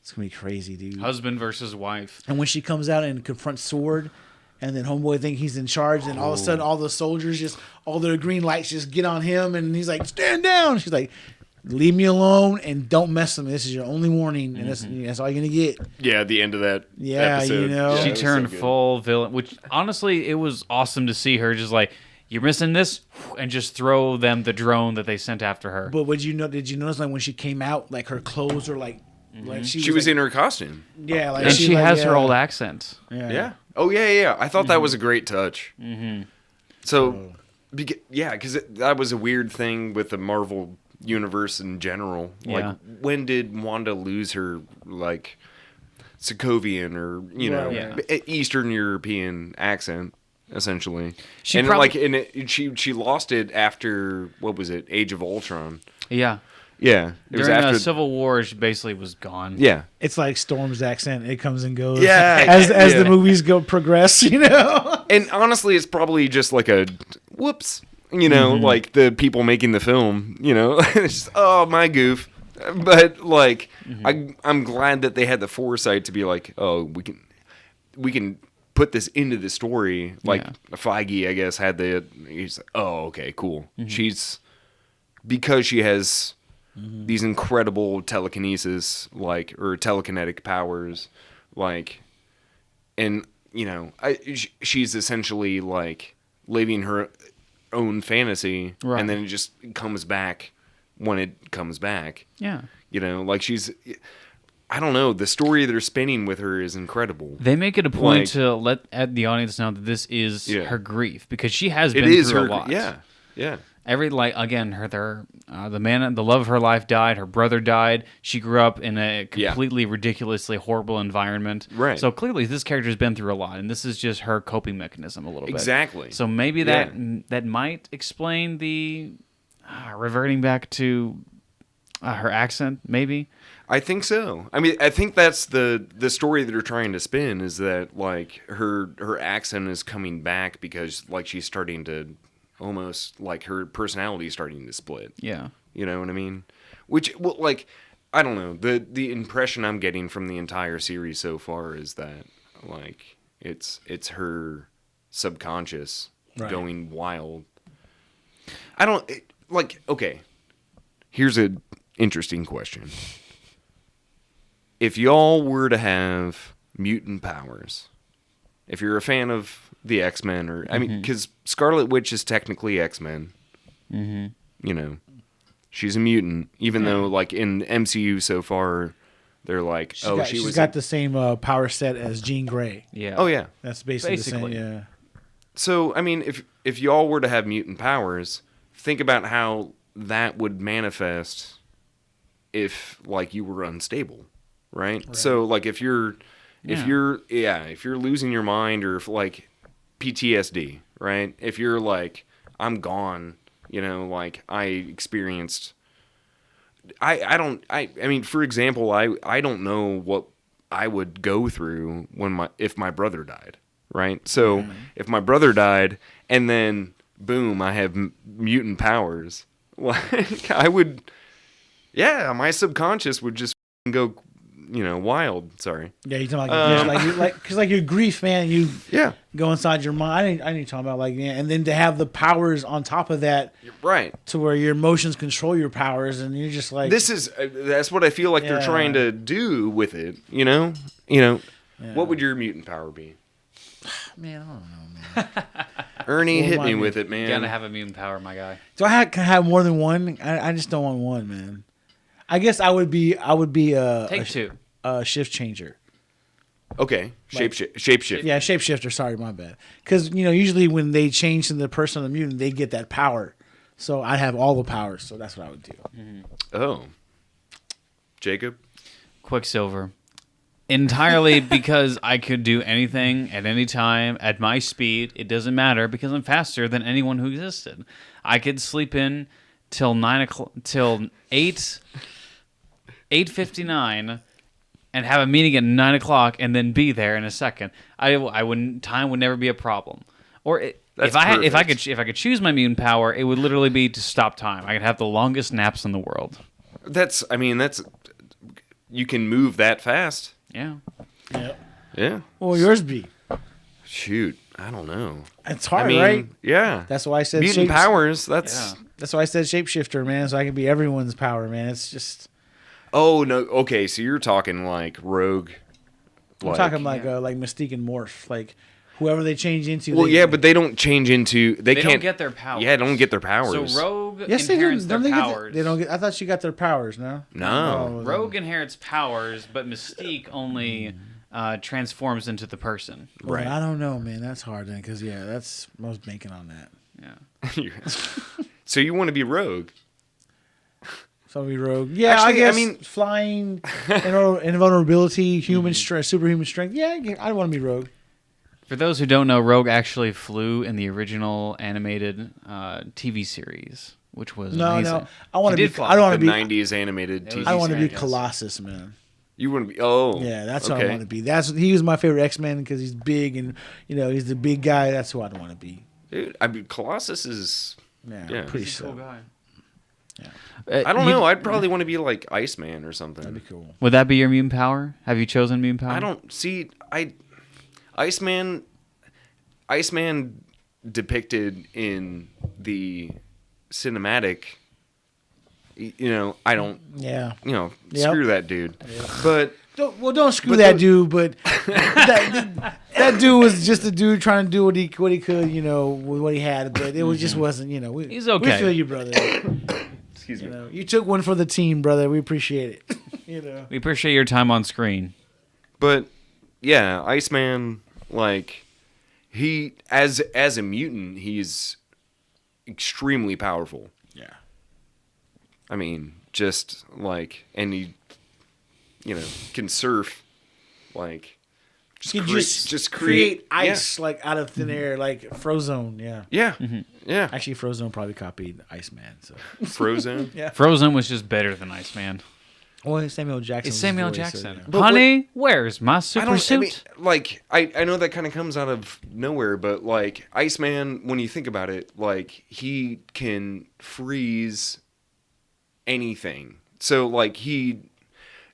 It's gonna be crazy, dude. Husband versus wife. And when she comes out and confronts Sword, and then Homeboy think he's in charge, and all of a sudden all the soldiers just all their green lights just get on him, and he's like, stand down. She's like, leave me alone and don't mess with me. This is your only warning, and that's all you're gonna get. Yeah, at the end of that episode. You know, she turned full villain. Which honestly, it was awesome to see her just like, you're missing this, and just throw them the drone that they sent after her. But did you notice like when she came out, like her clothes are like she was like, in her costume. Yeah, like and she has her old accent. Yeah. Oh yeah. I thought that was a great touch. So, because that was a weird thing with the Marvel universe in general. Like, when did Wanda lose her like Sokovian or Eastern European accent? Essentially, she lost it after, what was it, Age of Ultron? Yeah. It was during after the Civil War. She basically was gone. Yeah, it's like Storm's accent; it comes and goes. Yeah, as the movies progress, you know. And honestly, it's probably just like a whoops, you know, like the people making the film, you know, it's just, oh, my goof. But like, I'm glad that they had the foresight to be like, oh, we can put this into the story. Like Feige, I guess, he's like, oh, okay, cool. She's, because she has these incredible telekinesis, like, or telekinetic powers, like, and, you know, she's essentially like living her own fantasy, and then it just comes back when it comes back. Yeah. You know, like I don't know, the story they're spinning with her is incredible. They make it a point to let the audience know that this is her grief, because she has been through a lot. Yeah. Every, like, again, the love of her life died. Her brother died. She grew up in a completely ridiculously horrible environment. Right. So clearly, this character's been through a lot, and this is just her coping mechanism a little bit. Exactly. So maybe that might explain the reverting back to her accent. Maybe. I think so. I mean, I think that's the story that they're trying to spin, is that like her accent is coming back because like she's starting to. Almost like her personality starting to split. Yeah. You know what I mean? Which, well, like, I don't know. The impression I'm getting from the entire series so far is that, like, it's her subconscious going wild. Okay. Here's an interesting question. If y'all were to have mutant powers, if you're a fan of the X-Men, or I mean, because Scarlet Witch is technically X-Men. You know, she's a mutant, even though, like, in MCU so far, they're like, she's got the same power set as Jean Grey. Yeah. Oh yeah. That's basically the same. Yeah. So I mean, if y'all were to have mutant powers, think about how that would manifest if, like, you were unstable, right? So like if you're losing your mind, or if, like, PTSD, right? If you're like, I'm gone, you know, like I experienced, I mean, for example, I don't know what I would go through if my brother died, right? So if my brother died and then boom, I have mutant powers, like my subconscious would just go wild. Sorry. Yeah, you talking about because your grief, man. You go inside your mind. I ain't talking about and then to have the powers on top of that, right? To where your emotions control your powers, and you're just like that's what I feel like they're trying to do with it. What would your mutant power be? Man, I don't know, man. Ernie, hit me with it, man. You gotta have a mutant power, my guy. Do can I have more than one? I just don't want one, man. I guess I would be Take two. A shift changer. Okay, shapeshifter. Yeah, shapeshifter. Sorry, my bad. Because usually when they change from the person to the mutant, they get that power. So I have all the powers. So that's what I would do. Mm-hmm. Oh, Jacob, Quicksilver. Entirely because I could do anything at any time at my speed. It doesn't matter because I'm faster than anyone who existed. I could sleep in till 8:59 and have a meeting at 9 o'clock and then be there in a second. Time would never be a problem. Or if I could choose my mutant power, it would literally be to stop time. I could have the longest naps in the world. That's you can move that fast. Yeah. Yeah. Yeah. What will yours be? Shoot, I don't know. It's hard, right? Yeah. That's why I said mutant powers. That's why I said shapeshifter, man. So I can be everyone's power, man. It's just. Oh no! Okay, so you're talking like rogue. I'm talking like Mystique and Morph, like whoever they change into. Well, but they don't change into. They can't don't get their powers. Yeah, they don't get their powers. So Rogue inherits their powers. They don't get. I thought she got their powers. No. Rogue inherits powers, but Mystique only transforms into the person. Right. Well, I don't know, man. That's hard then, because that's I was banking on that. Yeah. So you want to be Rogue? So be Rogue. Yeah, actually, I guess flying, invulnerability, human strength, superhuman strength. Yeah, I want to be Rogue. For those who don't know, Rogue actually flew in the original animated TV series, which was amazing. No, I want to be. I don't want to be 90s animated TV. I want to be Colossus, man. You want to be? Oh, yeah, that's what I want to be. He was my favorite X-Men because he's big and he's the big guy. That's who I'd want to be. Dude, I mean, Colossus is pretty cool guy. Yeah. I don't know. I'd probably want to be like Iceman or something. That'd be cool. Would that be your mutant power? Have you chosen mutant power? I don't see. Iceman depicted in the cinematic. I don't. Yeah. Screw that dude. Yeah. But don't screw that dude. But that dude was just a dude trying to do what he could, with what he had. But it just wasn't. He's okay. We feel you, brother. Excuse me. You took one for the team, brother. We appreciate it. We appreciate your time on screen. But yeah, Iceman, he as a mutant, he's extremely powerful. Yeah. I mean, just and he, can surf, just create ice out of thin air, like Frozone. Yeah. Yeah. Mm-hmm. Yeah. Actually, Frozone probably copied Iceman. So. Frozone. Yeah. Frozone was just better than Iceman. Well, it's Samuel Jackson. It's Samuel Jackson. So, Honey, where's my super suit? I know that kind of comes out of nowhere, but Iceman, when you think about it, he can freeze anything. So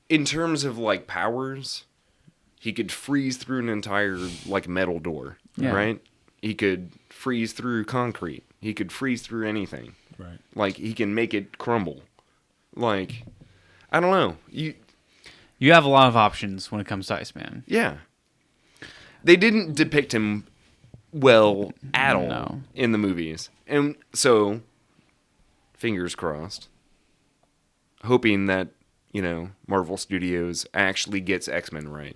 in terms of powers, he could freeze through an entire metal door, right? He could freeze through concrete. He could freeze through anything. Right. He can make it crumble. I don't know. You have a lot of options when it comes to Iceman. Yeah. They didn't depict him well at all in the movies. And so, fingers crossed. Hoping that, Marvel Studios actually gets X-Men right.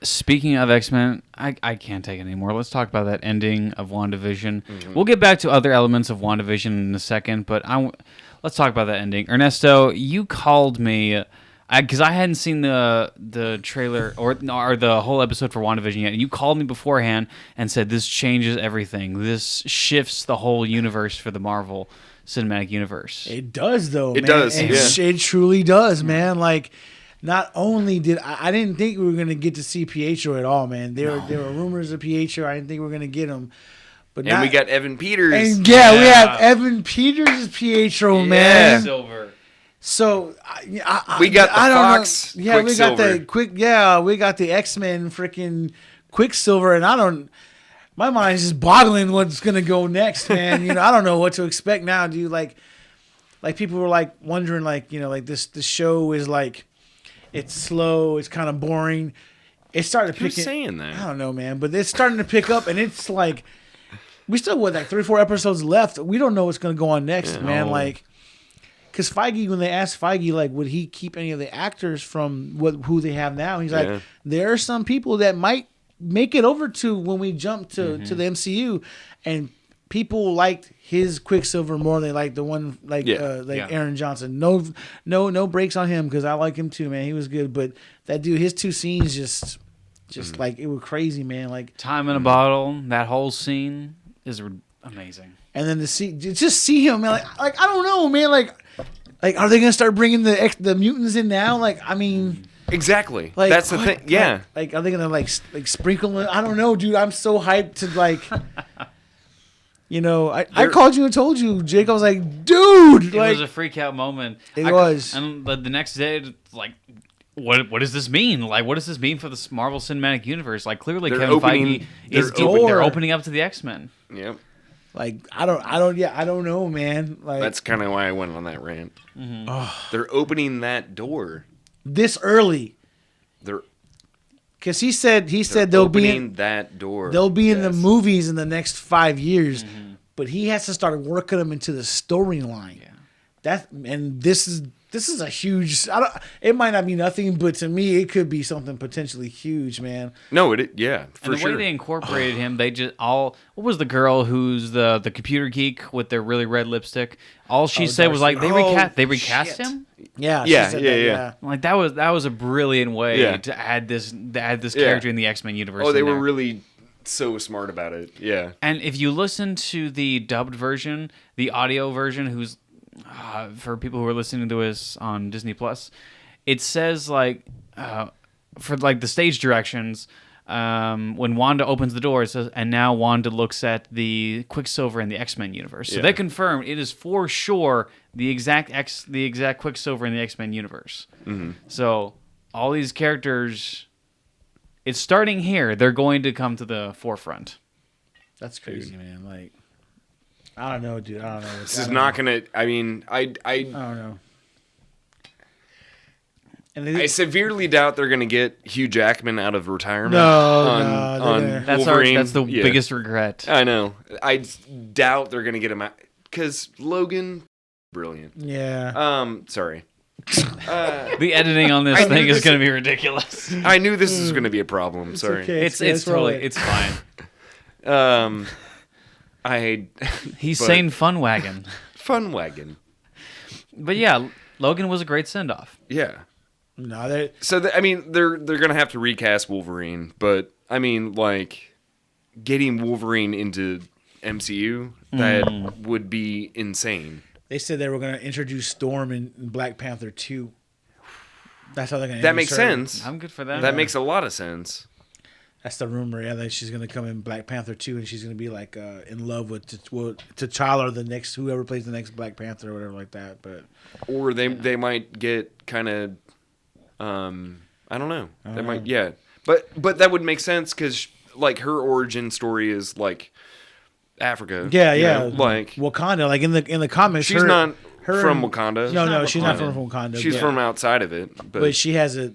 Speaking of X-Men, I can't take it anymore. Let's talk about that ending of WandaVision. Mm-hmm. We'll get back to other elements of WandaVision in a second, but let's talk about that ending. Ernesto, you called me because I hadn't seen the trailer or the whole episode for WandaVision yet. And you called me beforehand and said this changes everything. This shifts the whole universe for the Marvel Cinematic Universe. It does, though. It does. It truly does, man. Not only did I didn't think we were gonna get to see Pietro at all, man. There were rumors of Pietro. I didn't think we were gonna get him. But we got Evan Peters. And we have Evan Peters as Pietro, man. Silver. So we got the Fox. Yeah, we got the we got the X-Men freaking Quicksilver, and my mind's just boggling what's gonna go next, man. I don't know what to expect now, dude. Like people were like wondering, like this show is like it's slow, it's kind of boring. It started to pick. Who's saying that? I don't know, man, but it's starting to pick up, and it's like we still like 3 or 4 episodes left. We don't know what's gonna go on next, man. Like. Because Feige, when they asked Feige, like, would he keep any of the actors from who they have now? He's like, there are some people that might make it over to when we jump to the MCU, and people liked his Quicksilver more than they liked the one Aaron Johnson. No breaks on him because I like him too, man. He was good, but that dude, his 2 scenes just like it was crazy, man. Like Time in a Bottle, that whole scene is amazing. And then to see him, man, like I don't know, man, like are they gonna start bringing the mutants in now? Like, I mean, exactly. Like, that's the thing. Yeah. Like, are they gonna like sprinkle it? I don't know, dude. I'm so hyped to like. I called you and told you, Jake. I was like, dude, it was a freak out moment. It was. And the next day, like, what does this mean? Like, what does this mean for the Marvel Cinematic Universe? Like, clearly Kevin Feige they're opening up to the X-Men. Yep. Like, I don't know, man. Like, that's kind of why I went on that rant. They're opening that door this early. Because he said they'll be in that door. They'll be in the movies in the next 5 years, but he has to start working them into the storyline. Yeah, this is a huge. It might not be nothing, but to me, it could be something potentially huge, man. No, for and the sure. way they incorporated him, they just what was the girl who's the computer geek with the really red lipstick? All she said was like they recast him. Yeah. Like that was a brilliant way to add this character in the X-Men universe. Oh, they were really so smart about it. Yeah. And if you listen to the dubbed version, the audio version, who's for people who are listening to us on Disney Plus, it says like for like the stage directions, when Wanda opens the door, it says, and now Wanda looks at the Quicksilver in the X-Men universe. So they confirm it is for sure the exact Quicksilver in the X-Men universe. Mm-hmm. So all these characters, it's starting here. They're going to come to the forefront. That's crazy, man. Like, I don't know, dude. I don't know. This is not gonna. I mean, I don't know. And I severely doubt they're gonna get Hugh Jackman out of retirement. No, that's Wolverine. That's the biggest regret. I know. I doubt they're gonna get him out because Logan, brilliant. Yeah. Sorry. The editing on this thing is going to be ridiculous. I knew this was going to be a problem. Sorry. Okay. It's totally it's fine. He's saying fun wagon. Fun wagon. But yeah, Logan was a great send off. Yeah. No, they're going to have to recast Wolverine, but I mean, like, getting Wolverine into MCU, that would be insane. They said they were going to introduce Storm in Black Panther 2. That's how they're going to. That makes sense. I'm good for that. That makes a lot of sense. That's the rumor. Yeah, that she's going to come in Black Panther 2, and she's going to be like in love with T'Challa, the next whoever plays the next Black Panther or whatever like that. But or they might get kind of, I don't know. They might, yeah. But that would make sense because like her origin story is like Africa. Yeah, you know, like Wakanda. Like in the comics, she's not from Wakanda. No, she's not from Wakanda. She's from outside of it. But she has a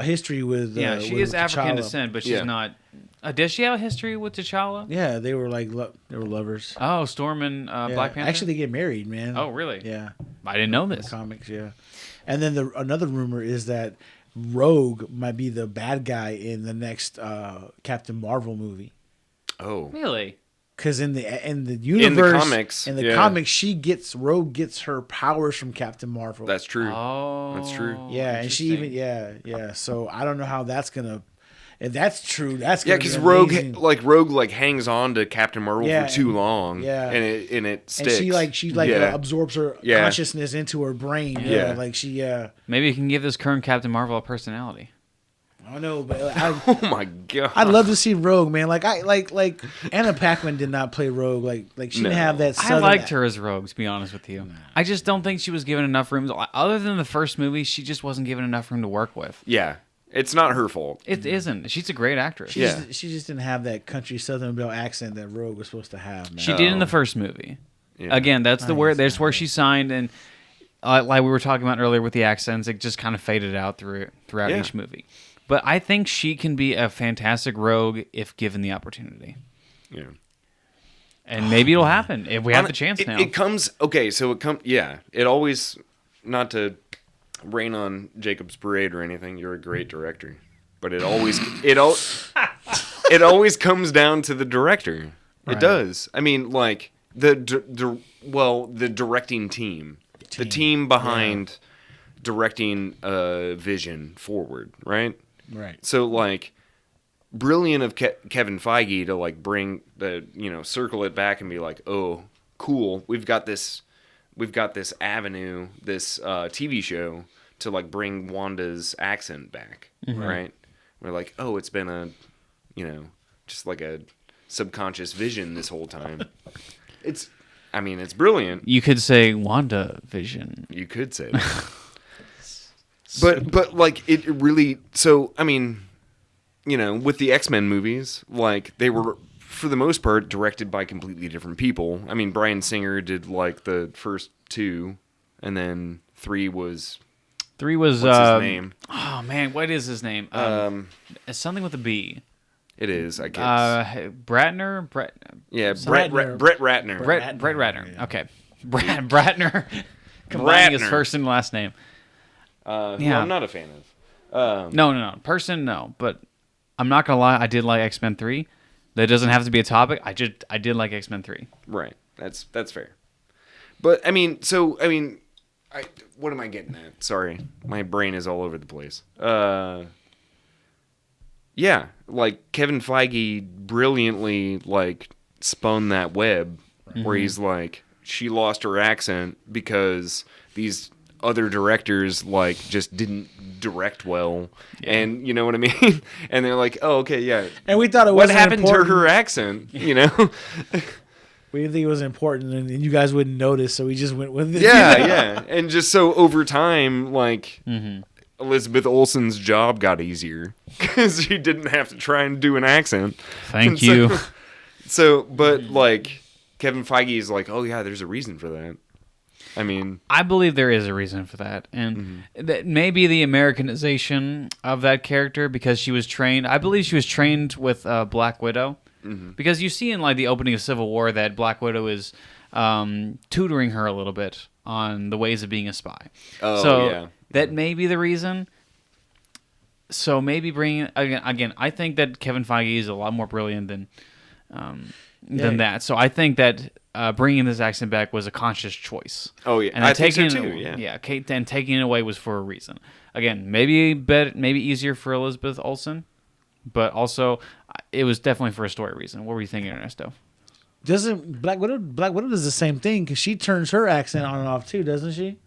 history with. She is African T'Challa. descent, but she's not. Does she have a history with T'Challa? Yeah, they were like they were lovers. Oh, Storm and Black Panther. Actually, they get married, man. Oh, really? Yeah. I didn't know this. In the comics, yeah. And then another rumor is that Rogue might be the bad guy in the next Captain Marvel movie. Oh, really? Because in the universe, in the comics, Rogue gets her powers from Captain Marvel. That's true. Oh, that's true. Yeah, and she even So I don't know how that's gonna. If that's true, that's gonna because Rogue hangs on to Captain Marvel for too long. Yeah, and it sticks. And she absorbs her consciousness into her brain. Yeah, like she. Maybe you can give this current Captain Marvel a personality. I know, but oh my god, I'd love to see Rogue, man. Like Anna Paquin did not play Rogue. Like she didn't have that. I liked her as Rogue, to be honest with you. I just don't think she was given enough room. Other than the first movie, she just wasn't given enough room to work with. Yeah, it's not her fault. It isn't. She's a great actress. She just didn't have that country Southern Belle accent that Rogue was supposed to have. Man. She did in the first movie. Yeah. Again, that's where she signed, and like we were talking about earlier with the accents, it just kind of faded out throughout each movie. But I think she can be a fantastic Rogue if given the opportunity. Yeah. And maybe it'll happen if we have the chance now. It comes, okay, so it always, not to rain on Jacob's parade or anything, you're a great director. But it always, it always comes down to the director. Right. It does. I mean, like, the directing team. The team behind directing a vision forward, right? Right. So, like, brilliant of Kevin Feige to, like, bring the, circle it back and be like, oh, cool, we've got this avenue, this TV show to, like, bring Wanda's accent back, right? We're like, oh, it's been a, just like a subconscious vision this whole time. It's brilliant. You could say WandaVision. You could say that. But like it really, so I mean, with the X-Men movies, like they were for the most part directed by completely different people. I mean, Bryan Singer did like the first two, and then three was what's his name? Oh man, what is his name? It's something with a B. It is, I guess. Bratner? Brett Ratner. Brett Ratner. Yeah. Okay. Bratner. Combining his first and last name. Who I'm not a fan of. No. Person, no. But I'm not going to lie, I did like X-Men 3. That doesn't have to be a topic. I did like X-Men 3. Right. That's fair. But, what am I getting at? Sorry. My brain is all over the place. Yeah, like Kevin Feige brilliantly like spun that web where he's like, she lost her accent because these other directors like just didn't direct well, and you know what I mean. And they're like, oh, okay, yeah. And we thought what happened to her accent, We didn't think it was important, and you guys wouldn't notice, so we just went with it. Yeah, and just so over time, like. Elizabeth Olsen's job got easier because she didn't have to try and do an accent. Thank you. But like Kevin Feige is like, oh yeah, there's a reason for that. I mean, I believe there is a reason for that, and that maybe the Americanization of that character because she was trained. I believe she was trained with Black Widow because you see in like the opening of Civil War that Black Widow is tutoring her a little bit on the ways of being a spy. Oh, so, yeah. That may be the reason. So maybe bringing again. I think that Kevin Feige is a lot more brilliant than that. So I think that bringing this accent back was a conscious choice. Oh yeah, and I think so too. Yeah, and taking it away was for a reason. Again, maybe easier for Elizabeth Olsen, but also it was definitely for a story reason. What were you thinking, Ernesto? Doesn't Black Widow does the same thing because she turns her accent on and off too, doesn't she?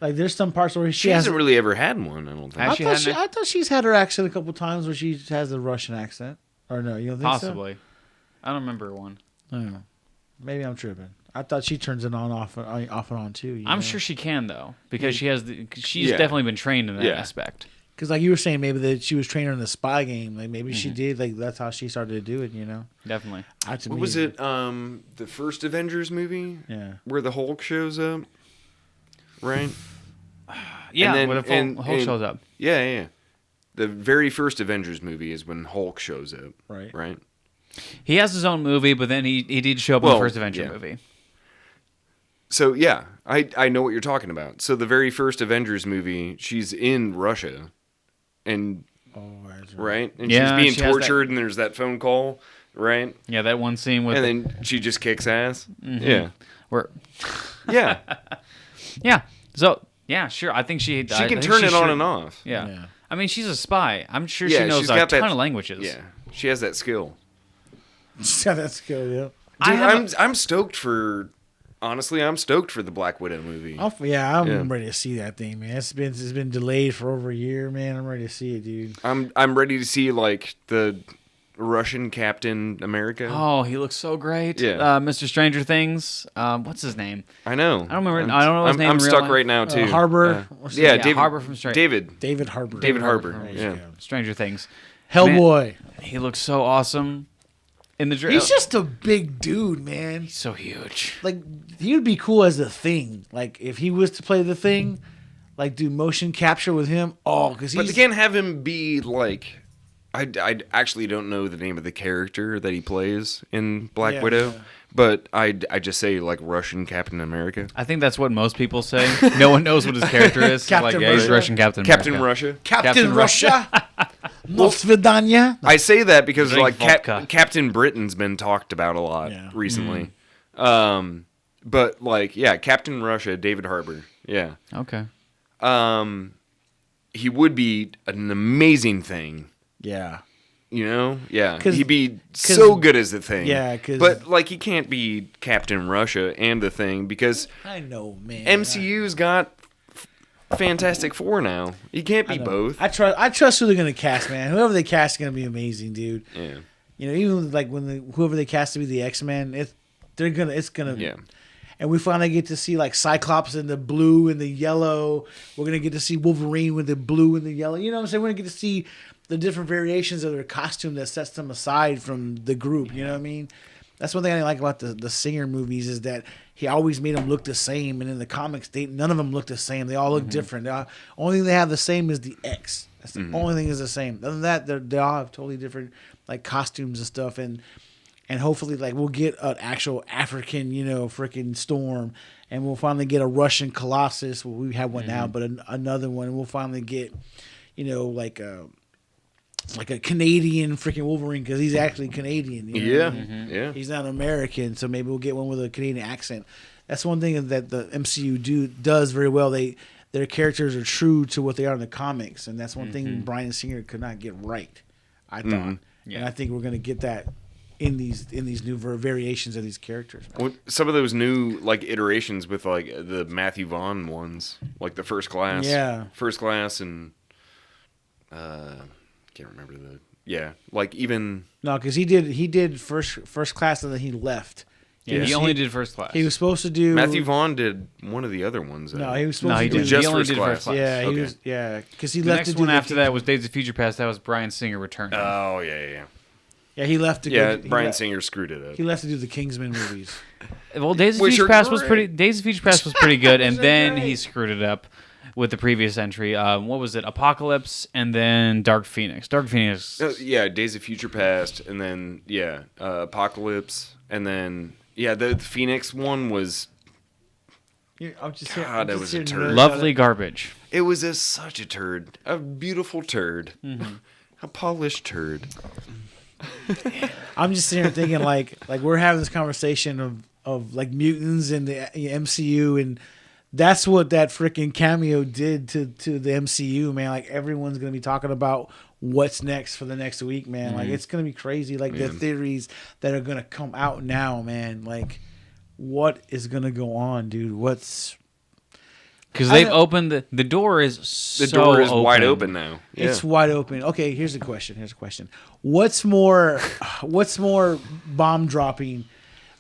Like, there's some parts where she hasn't really ever had one, I don't think. I thought she's had her accent a couple times where she has a Russian accent. Or no, you don't think Possibly. I don't remember one. I don't know. Maybe I'm tripping. I thought she turns it on, off and on, too. I'm sure she can, though, because she's definitely been trained in that aspect. Because, like you were saying, maybe that she was trained in the spy game. Like, maybe she did. Like, that's how she started to do it, Definitely. What was it? The first Avengers movie? Yeah. Where the Hulk shows up? Right? Yeah, when the Hulk shows up. Yeah. The very first Avengers movie is when Hulk shows up. Right? He has his own movie, but then he did show up in the first Avenger movie. So, yeah, I know what you're talking about. So, the very first Avengers movie, she's in Russia. And, right? And she's being tortured, and there's that phone call, right? Yeah, that one scene with... And then she just kicks ass. Yeah. Yeah. Yeah. So... Yeah, sure. I think she can turn it on and off. Yeah. I mean, she's a spy. I'm sure she knows a ton of languages. Yeah, she has that skill. She's got that skill, yeah. Dude, I'm stoked for honestly, I'm stoked for the Black Widow movie. I'm ready to see that thing, man. It's been delayed for over a year, man. I'm ready to see it, dude. I'm ready to see like the Russian Captain America. Oh, he looks so great. Yeah. Mr. Stranger Things. What's his name? I know. I don't remember. I don't know his name. I'm in real stuck life. right now too. Harbor. David Harbor from Stranger. David Harbor. David Harbor. Yeah. Stranger Things. Hellboy. Man, he looks so awesome. In the He's just a big dude, man. He's so huge. Like, he would be cool as the Thing. Like, if he was to play the Thing, like, do motion capture with him. Oh, because But they can't have him be like. I actually don't know the name of the character that he plays in Black Widow, but I just say like Russian Captain America. I think that's what most people say. No one knows what his character is. Captain like, he's Russia. Russian Captain America. Captain Russia. Captain Russia. Nosvidanya. I say that because Drink like vodka. Captain Britain's been talked about a lot recently. But like Captain Russia, David Harbor. Yeah. Okay. He would be an amazing Thing. Yeah. You know? Yeah. 'Cause- He'd be so good as the Thing. Yeah, 'cause- But like he can't be Captain Russia and the Thing because I know, man. MCU's got Fantastic Four now. He can't be both. I trust who they're gonna cast, man. Whoever they cast is gonna be amazing, dude. Yeah. You know, even like whoever they cast to be the X-Men, it's gonna. Yeah. And we finally get to see like Cyclops in the blue and the yellow. We're gonna get to see Wolverine with the blue and the yellow. You know what I'm saying? We're gonna get to see the different variations of their costume that sets them aside from the group. You know what I mean? That's one thing I like about the Singer movies is that he always made them look the same, and in the comics, none of them look the same. They all look different. Only thing they have the same is the X. That's the only thing is the same. Other than that, they all have totally different like costumes and stuff, and hopefully like we'll get an actual African, freaking Storm, and we'll finally get a Russian Colossus. Well, we have one now, but another one, and we'll finally get, like a Canadian freaking Wolverine because he's actually Canadian. You know what I mean? Yeah. He's not American, so maybe we'll get one with a Canadian accent. That's one thing that the MCU does very well. Their characters are true to what they are in the comics, and that's one thing Bryan Singer could not get right. I thought, and I think we're gonna get that in these new variations of these characters. Well, some of those new like iterations with like the Matthew Vaughn ones, like the First Class, and can't remember like even because he did first class and then he left. Yeah, he only did First Class. He was supposed to do. Matthew Vaughn did one of the other ones. No, he was supposed to do. Just he only First did Class. First Class. Yeah, Okay. because he The left next to do one after that was Days of Future Past. That was Bryan Singer returning. Oh yeah. Yeah, he left to Yeah, go. Bryan Singer screwed it up. He left to do the Kingsman movies. Well, Days of Which Future are Past was great. pretty. Days of Future Past was pretty good, and Those are then great. he screwed it up with the previous entry. What was it? Apocalypse, and then Dark Phoenix. Dark Phoenix. Days of Future Past, and then Apocalypse, and then the Phoenix one was. I'm just God, that was a turd. Lovely garbage. It was such a turd, a beautiful turd, a polished turd. I'm just sitting here thinking like we're having this conversation of like mutants in the MCU, and that's what that freaking cameo did to the MCU, man. Like everyone's gonna be talking about what's next for the next week, man. Like it's gonna be crazy. Like the theories that are gonna come out now, man. Like what is gonna go on, dude? Because they've opened the door is The door is open. wide open now. Yeah. It's wide open. Okay, here's a question. What's more bomb dropping?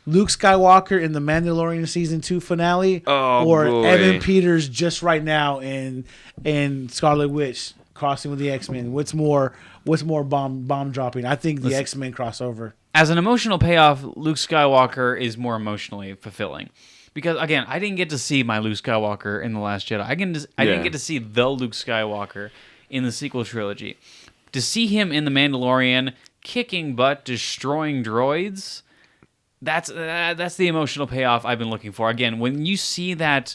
Luke Skywalker in the Mandalorian season 2 finale, or boy. Evan Peters just right now in Scarlet Witch crossing with the X-Men? What's more bomb dropping? I think the X-Men crossover. As an emotional payoff, Luke Skywalker is more emotionally fulfilling. Because, again, I didn't get to see my Luke Skywalker in The Last Jedi. I didn't get to see the Luke Skywalker in the sequel trilogy. To see him in The Mandalorian kicking butt, destroying droids, that's the emotional payoff I've been looking for. Again, when you see that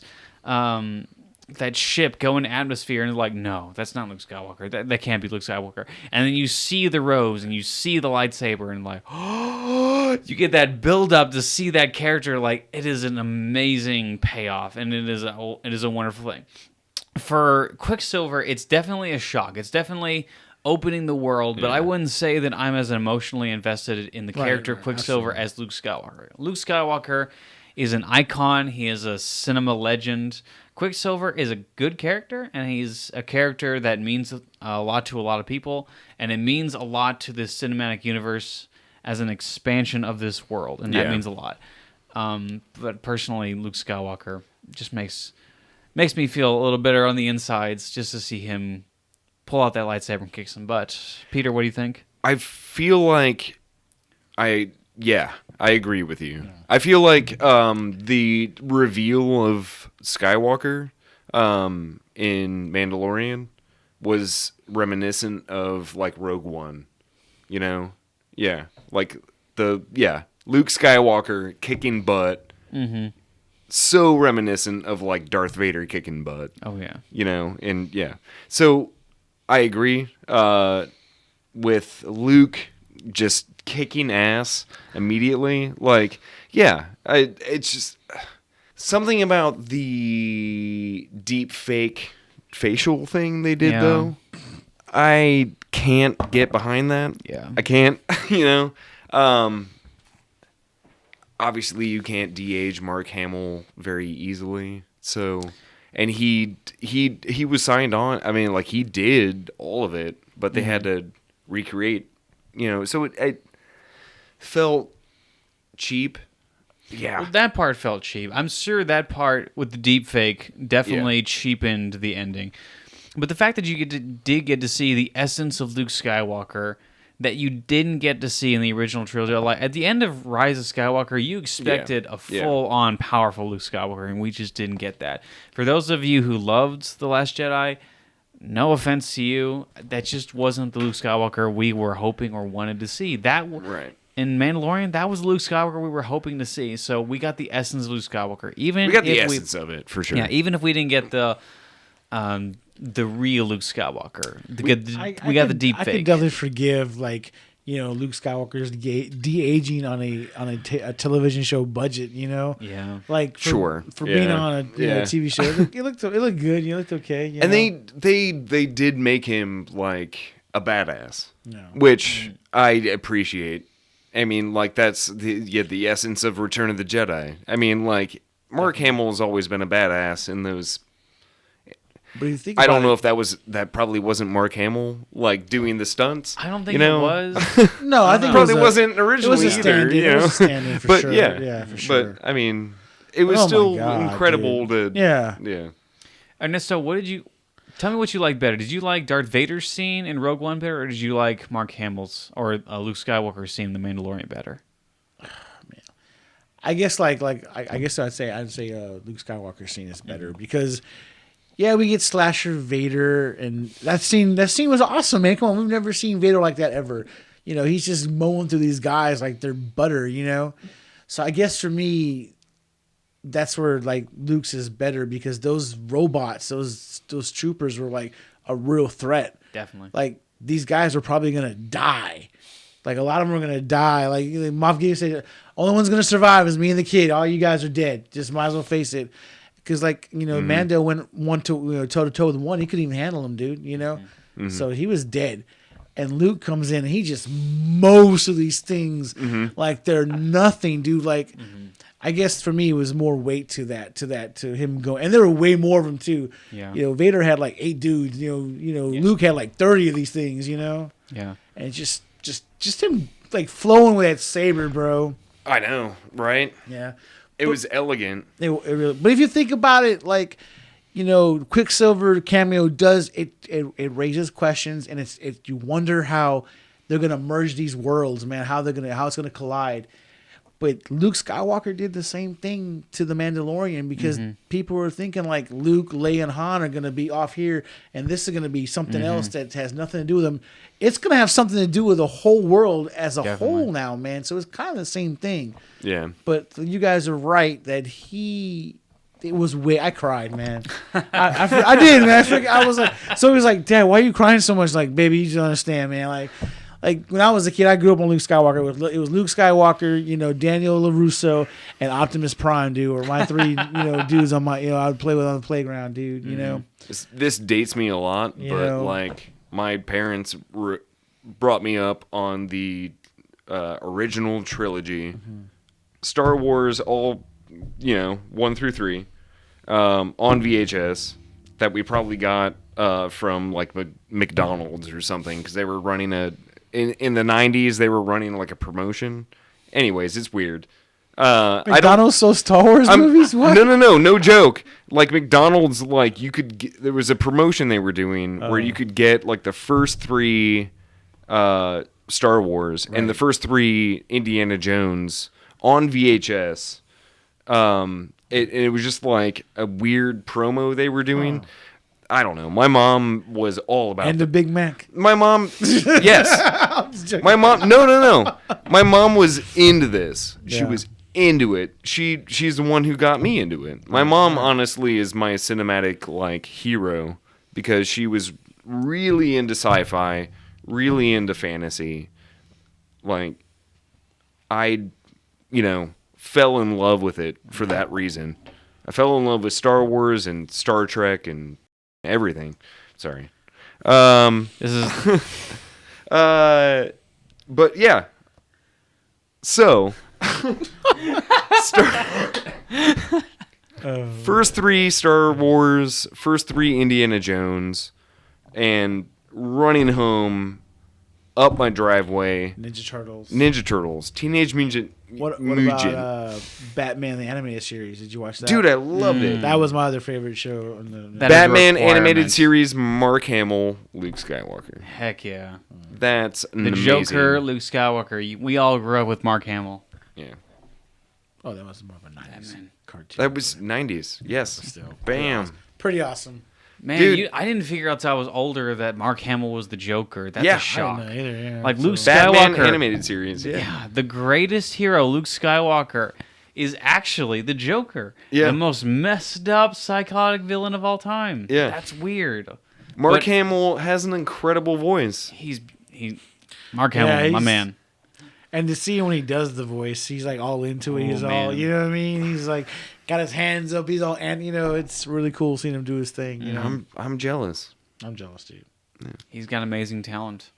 ship go into atmosphere and it's like, no, that's not Luke Skywalker. That can't be Luke Skywalker. And then you see the rose and you see the lightsaber and like, oh, you get that build up to see that character. Like, it is an amazing payoff, and it is a wonderful thing. For Quicksilver, it's definitely a shock. It's definitely opening the world, but I wouldn't say that I'm as emotionally invested in the character Quicksilver as Luke Skywalker. Luke Skywalker is an icon. He is a cinema legend. Quicksilver is a good character, and he's a character that means a lot to a lot of people, and it means a lot to this cinematic universe as an expansion of this world, and that means a lot. But personally, Luke Skywalker just makes me feel a little bitter on the insides just to see him pull out that lightsaber and kick some butt. Peter, what do you think? I feel like I agree with you. Yeah. I feel like the reveal of Skywalker in Mandalorian was reminiscent of like Rogue One, you know? Yeah, like Luke Skywalker kicking butt. Mm-hmm. So reminiscent of like Darth Vader kicking butt. Oh yeah, you know, and so I agree with Luke just kicking ass immediately. Like, it's just something about the deep fake facial thing they did though. I can't get behind that. Yeah, I can't. You know. Obviously, you can't de-age Mark Hamill very easily. So, and he was signed on. I mean, like he did all of it, but they had to recreate. You know, so it felt cheap. Yeah, well, that part felt cheap. I'm sure that part with the deep fake definitely cheapened the ending. But the fact that you did get to see the essence of Luke Skywalker that you didn't get to see in the original trilogy. Like at the end of Rise of Skywalker, you expected a full-on powerful Luke Skywalker, and we just didn't get that. For those of you who loved The Last Jedi, no offense to you, that just wasn't the Luke Skywalker we were hoping or wanted to see. In Mandalorian, that was the Luke Skywalker we were hoping to see. So we got the essence of Luke Skywalker. We got the essence of it, for sure. Yeah, even if we didn't get the real Luke Skywalker. We got the deep fake. I could definitely forgive, like, you know, Luke Skywalker's de-aging on a television show budget, you know? Yeah. Like, for being on a TV show. It looked good. You looked okay. You and know? they did make him, like, a badass, which I appreciate. I mean, like, that's the essence of Return of the Jedi. I mean, like, Mark Hamill has always been a badass in those... But you think I don't know if that probably wasn't Mark Hamill like doing the stunts. I don't think it was. No, I think it probably wasn't originally either. It was a stand-in for sure. Yeah, for sure. But I mean, it was still incredible to. Yeah. Ernesto, tell me what you like better? Did you like Darth Vader's scene in Rogue One better, or did you like Mark Hamill's or Luke Skywalker's scene in The Mandalorian better? Man, I guess I guess I'd say Luke Skywalker's scene is better because. Yeah, we get Slasher Vader, and that scene was awesome, man. Come on, we've never seen Vader like that ever. You know, he's just mowing through these guys like they're butter, you know? So I guess for me, that's where, like, Luke's is better because those robots, those troopers were, like, a real threat. Definitely. Like, these guys are probably going to die. Like, a lot of them are going to die. Like, Moff Gideon said, only one's going to survive is me and the kid. All you guys are dead. Just might as well face it. Because, like, you know, Mando went toe-to-toe with one. He couldn't even handle him, dude, you know? Mm-hmm. So he was dead. And Luke comes in, and he just mows through these things like they're nothing, dude. Like, I guess for me, it was more weight to him going. And there were way more of them, too. Yeah. You know, Vader had, like, 8 dudes. You know, Luke had, like, 30 of these things, you know? Yeah. And just him, like, flowing with that saber, bro. I know, right? Yeah. It was elegant. It really, but if you think about it, like, you know, Quicksilver cameo does it raises questions, and you wonder how they're gonna merge these worlds, man. How it's gonna collide. But Luke Skywalker did the same thing to the Mandalorian because people were thinking like Luke, Leia, and Han are gonna be off here, and this is gonna be something else that has nothing to do with them. It's gonna have something to do with the whole world as a whole now, man. So it's kind of the same thing. Yeah. But you guys are right that it was way. I cried, man. I did, man. I was like, so he was like, Dad, why are you crying so much? Like, baby, you just don't understand, man. Like when I was a kid, I grew up on Luke Skywalker. It was Luke Skywalker, you know, Daniel LaRusso, and Optimus Prime, dude, or my 3, dudes on my, I would play with on the playground, dude. You know, this dates me a lot, but like my parents brought me up on the original trilogy, Star Wars, all 1 through 3, on VHS that we probably got from like McDonald's or something, because they were running in the 90s they were running like a promotion. Anyways, it's weird. McDonald's so Star Wars movies? What? No joke. Like McDonald's, like you could there was a promotion they were doing where you could get like the first 3 Star Wars and the first 3 Indiana Jones on VHS. It was just like a weird promo they were doing. I don't know. My mom was all about the Big Mac. My mom, yes. My mom, no. My mom was into this. She was into it. She's the one who got me into it. My mom, honestly, is my cinematic like hero, because she was really into sci-fi, really into fantasy. Like, I, fell in love with it for that reason. I fell in love with Star Wars and Star Trek and everything. Sorry. This is but yeah. So first 3 Star Wars, first 3 Indiana Jones, and running home up my driveway. Ninja Turtles. Teenage Mutant. What about Batman the Animated Series? Did you watch that? Dude, I loved it. That was my other favorite show. On the Batman Animated Series, Mark Hamill, Luke Skywalker. Heck yeah. That's the amazing. Joker, Luke Skywalker. We all grew up with Mark Hamill. Yeah. Oh, that was more of a 90s cartoon. That was 90s. Yes. Still. Bam. Pretty awesome. Man, Dude. I didn't figure out till I was older that Mark Hamill was the Joker. That's a shock. I didn't know either, yeah. Like Luke Skywalker. Batman Animated Series, Yeah, the greatest hero, Luke Skywalker, is actually the Joker. Yeah. The most messed up psychotic villain of all time. Yeah. That's weird. Mark Hamill has an incredible voice. Mark Hamill, my man. And to see when he does the voice, he's like all into it. He's all, you know what I mean? He's like got his hands up. He's all, and it's really cool seeing him do his thing. You know, I'm jealous. I'm jealous, dude. Yeah. He's got amazing talent.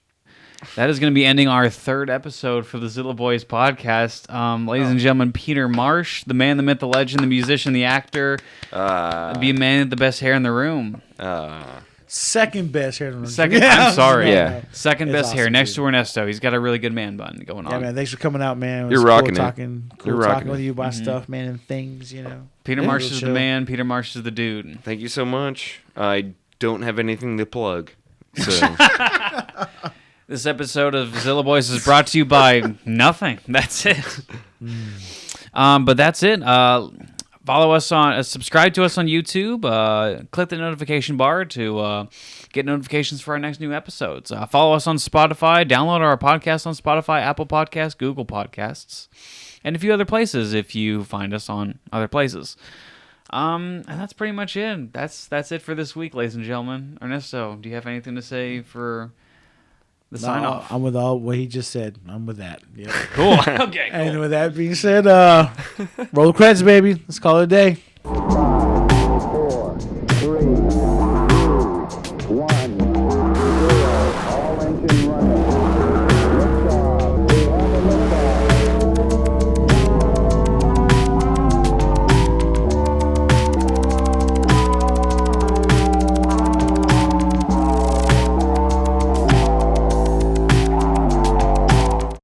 That is going to be ending our 3rd episode for the Zillo Boyz podcast. Ladies and gentlemen, Peter Marsh, the man, the myth, the legend, the musician, the actor, be a man with the best hair in the room. Second best hair in the room. I'm sorry. Yeah. Second best awesome, hair next dude. to Ernesto. He's got a really good man bun going on. Yeah, man. Thanks for coming out, man. It was You're cool rocking it. talking, You're talking rocking with it. you about stuff, man, and things, Peter Marsh is the man. Peter Marsh is the dude. Thank you so much. I don't have anything to plug. So This episode of Zillo Boyz is brought to you by nothing. That's it. But that's it. Follow us on, subscribe to us on YouTube. Click the notification bar to get notifications for our next new episodes. Follow us on Spotify. Download our podcast on Spotify, Apple Podcasts, Google Podcasts, and a few other places if you find us on other places. And that's pretty much it. That's it for this week, ladies and gentlemen. Ernesto, do you have anything to say for the sign off? I'm with all what he just said. I'm with that. Yep. Cool. Okay. Cool. And with that being said, roll the credits, baby. Let's call it a day.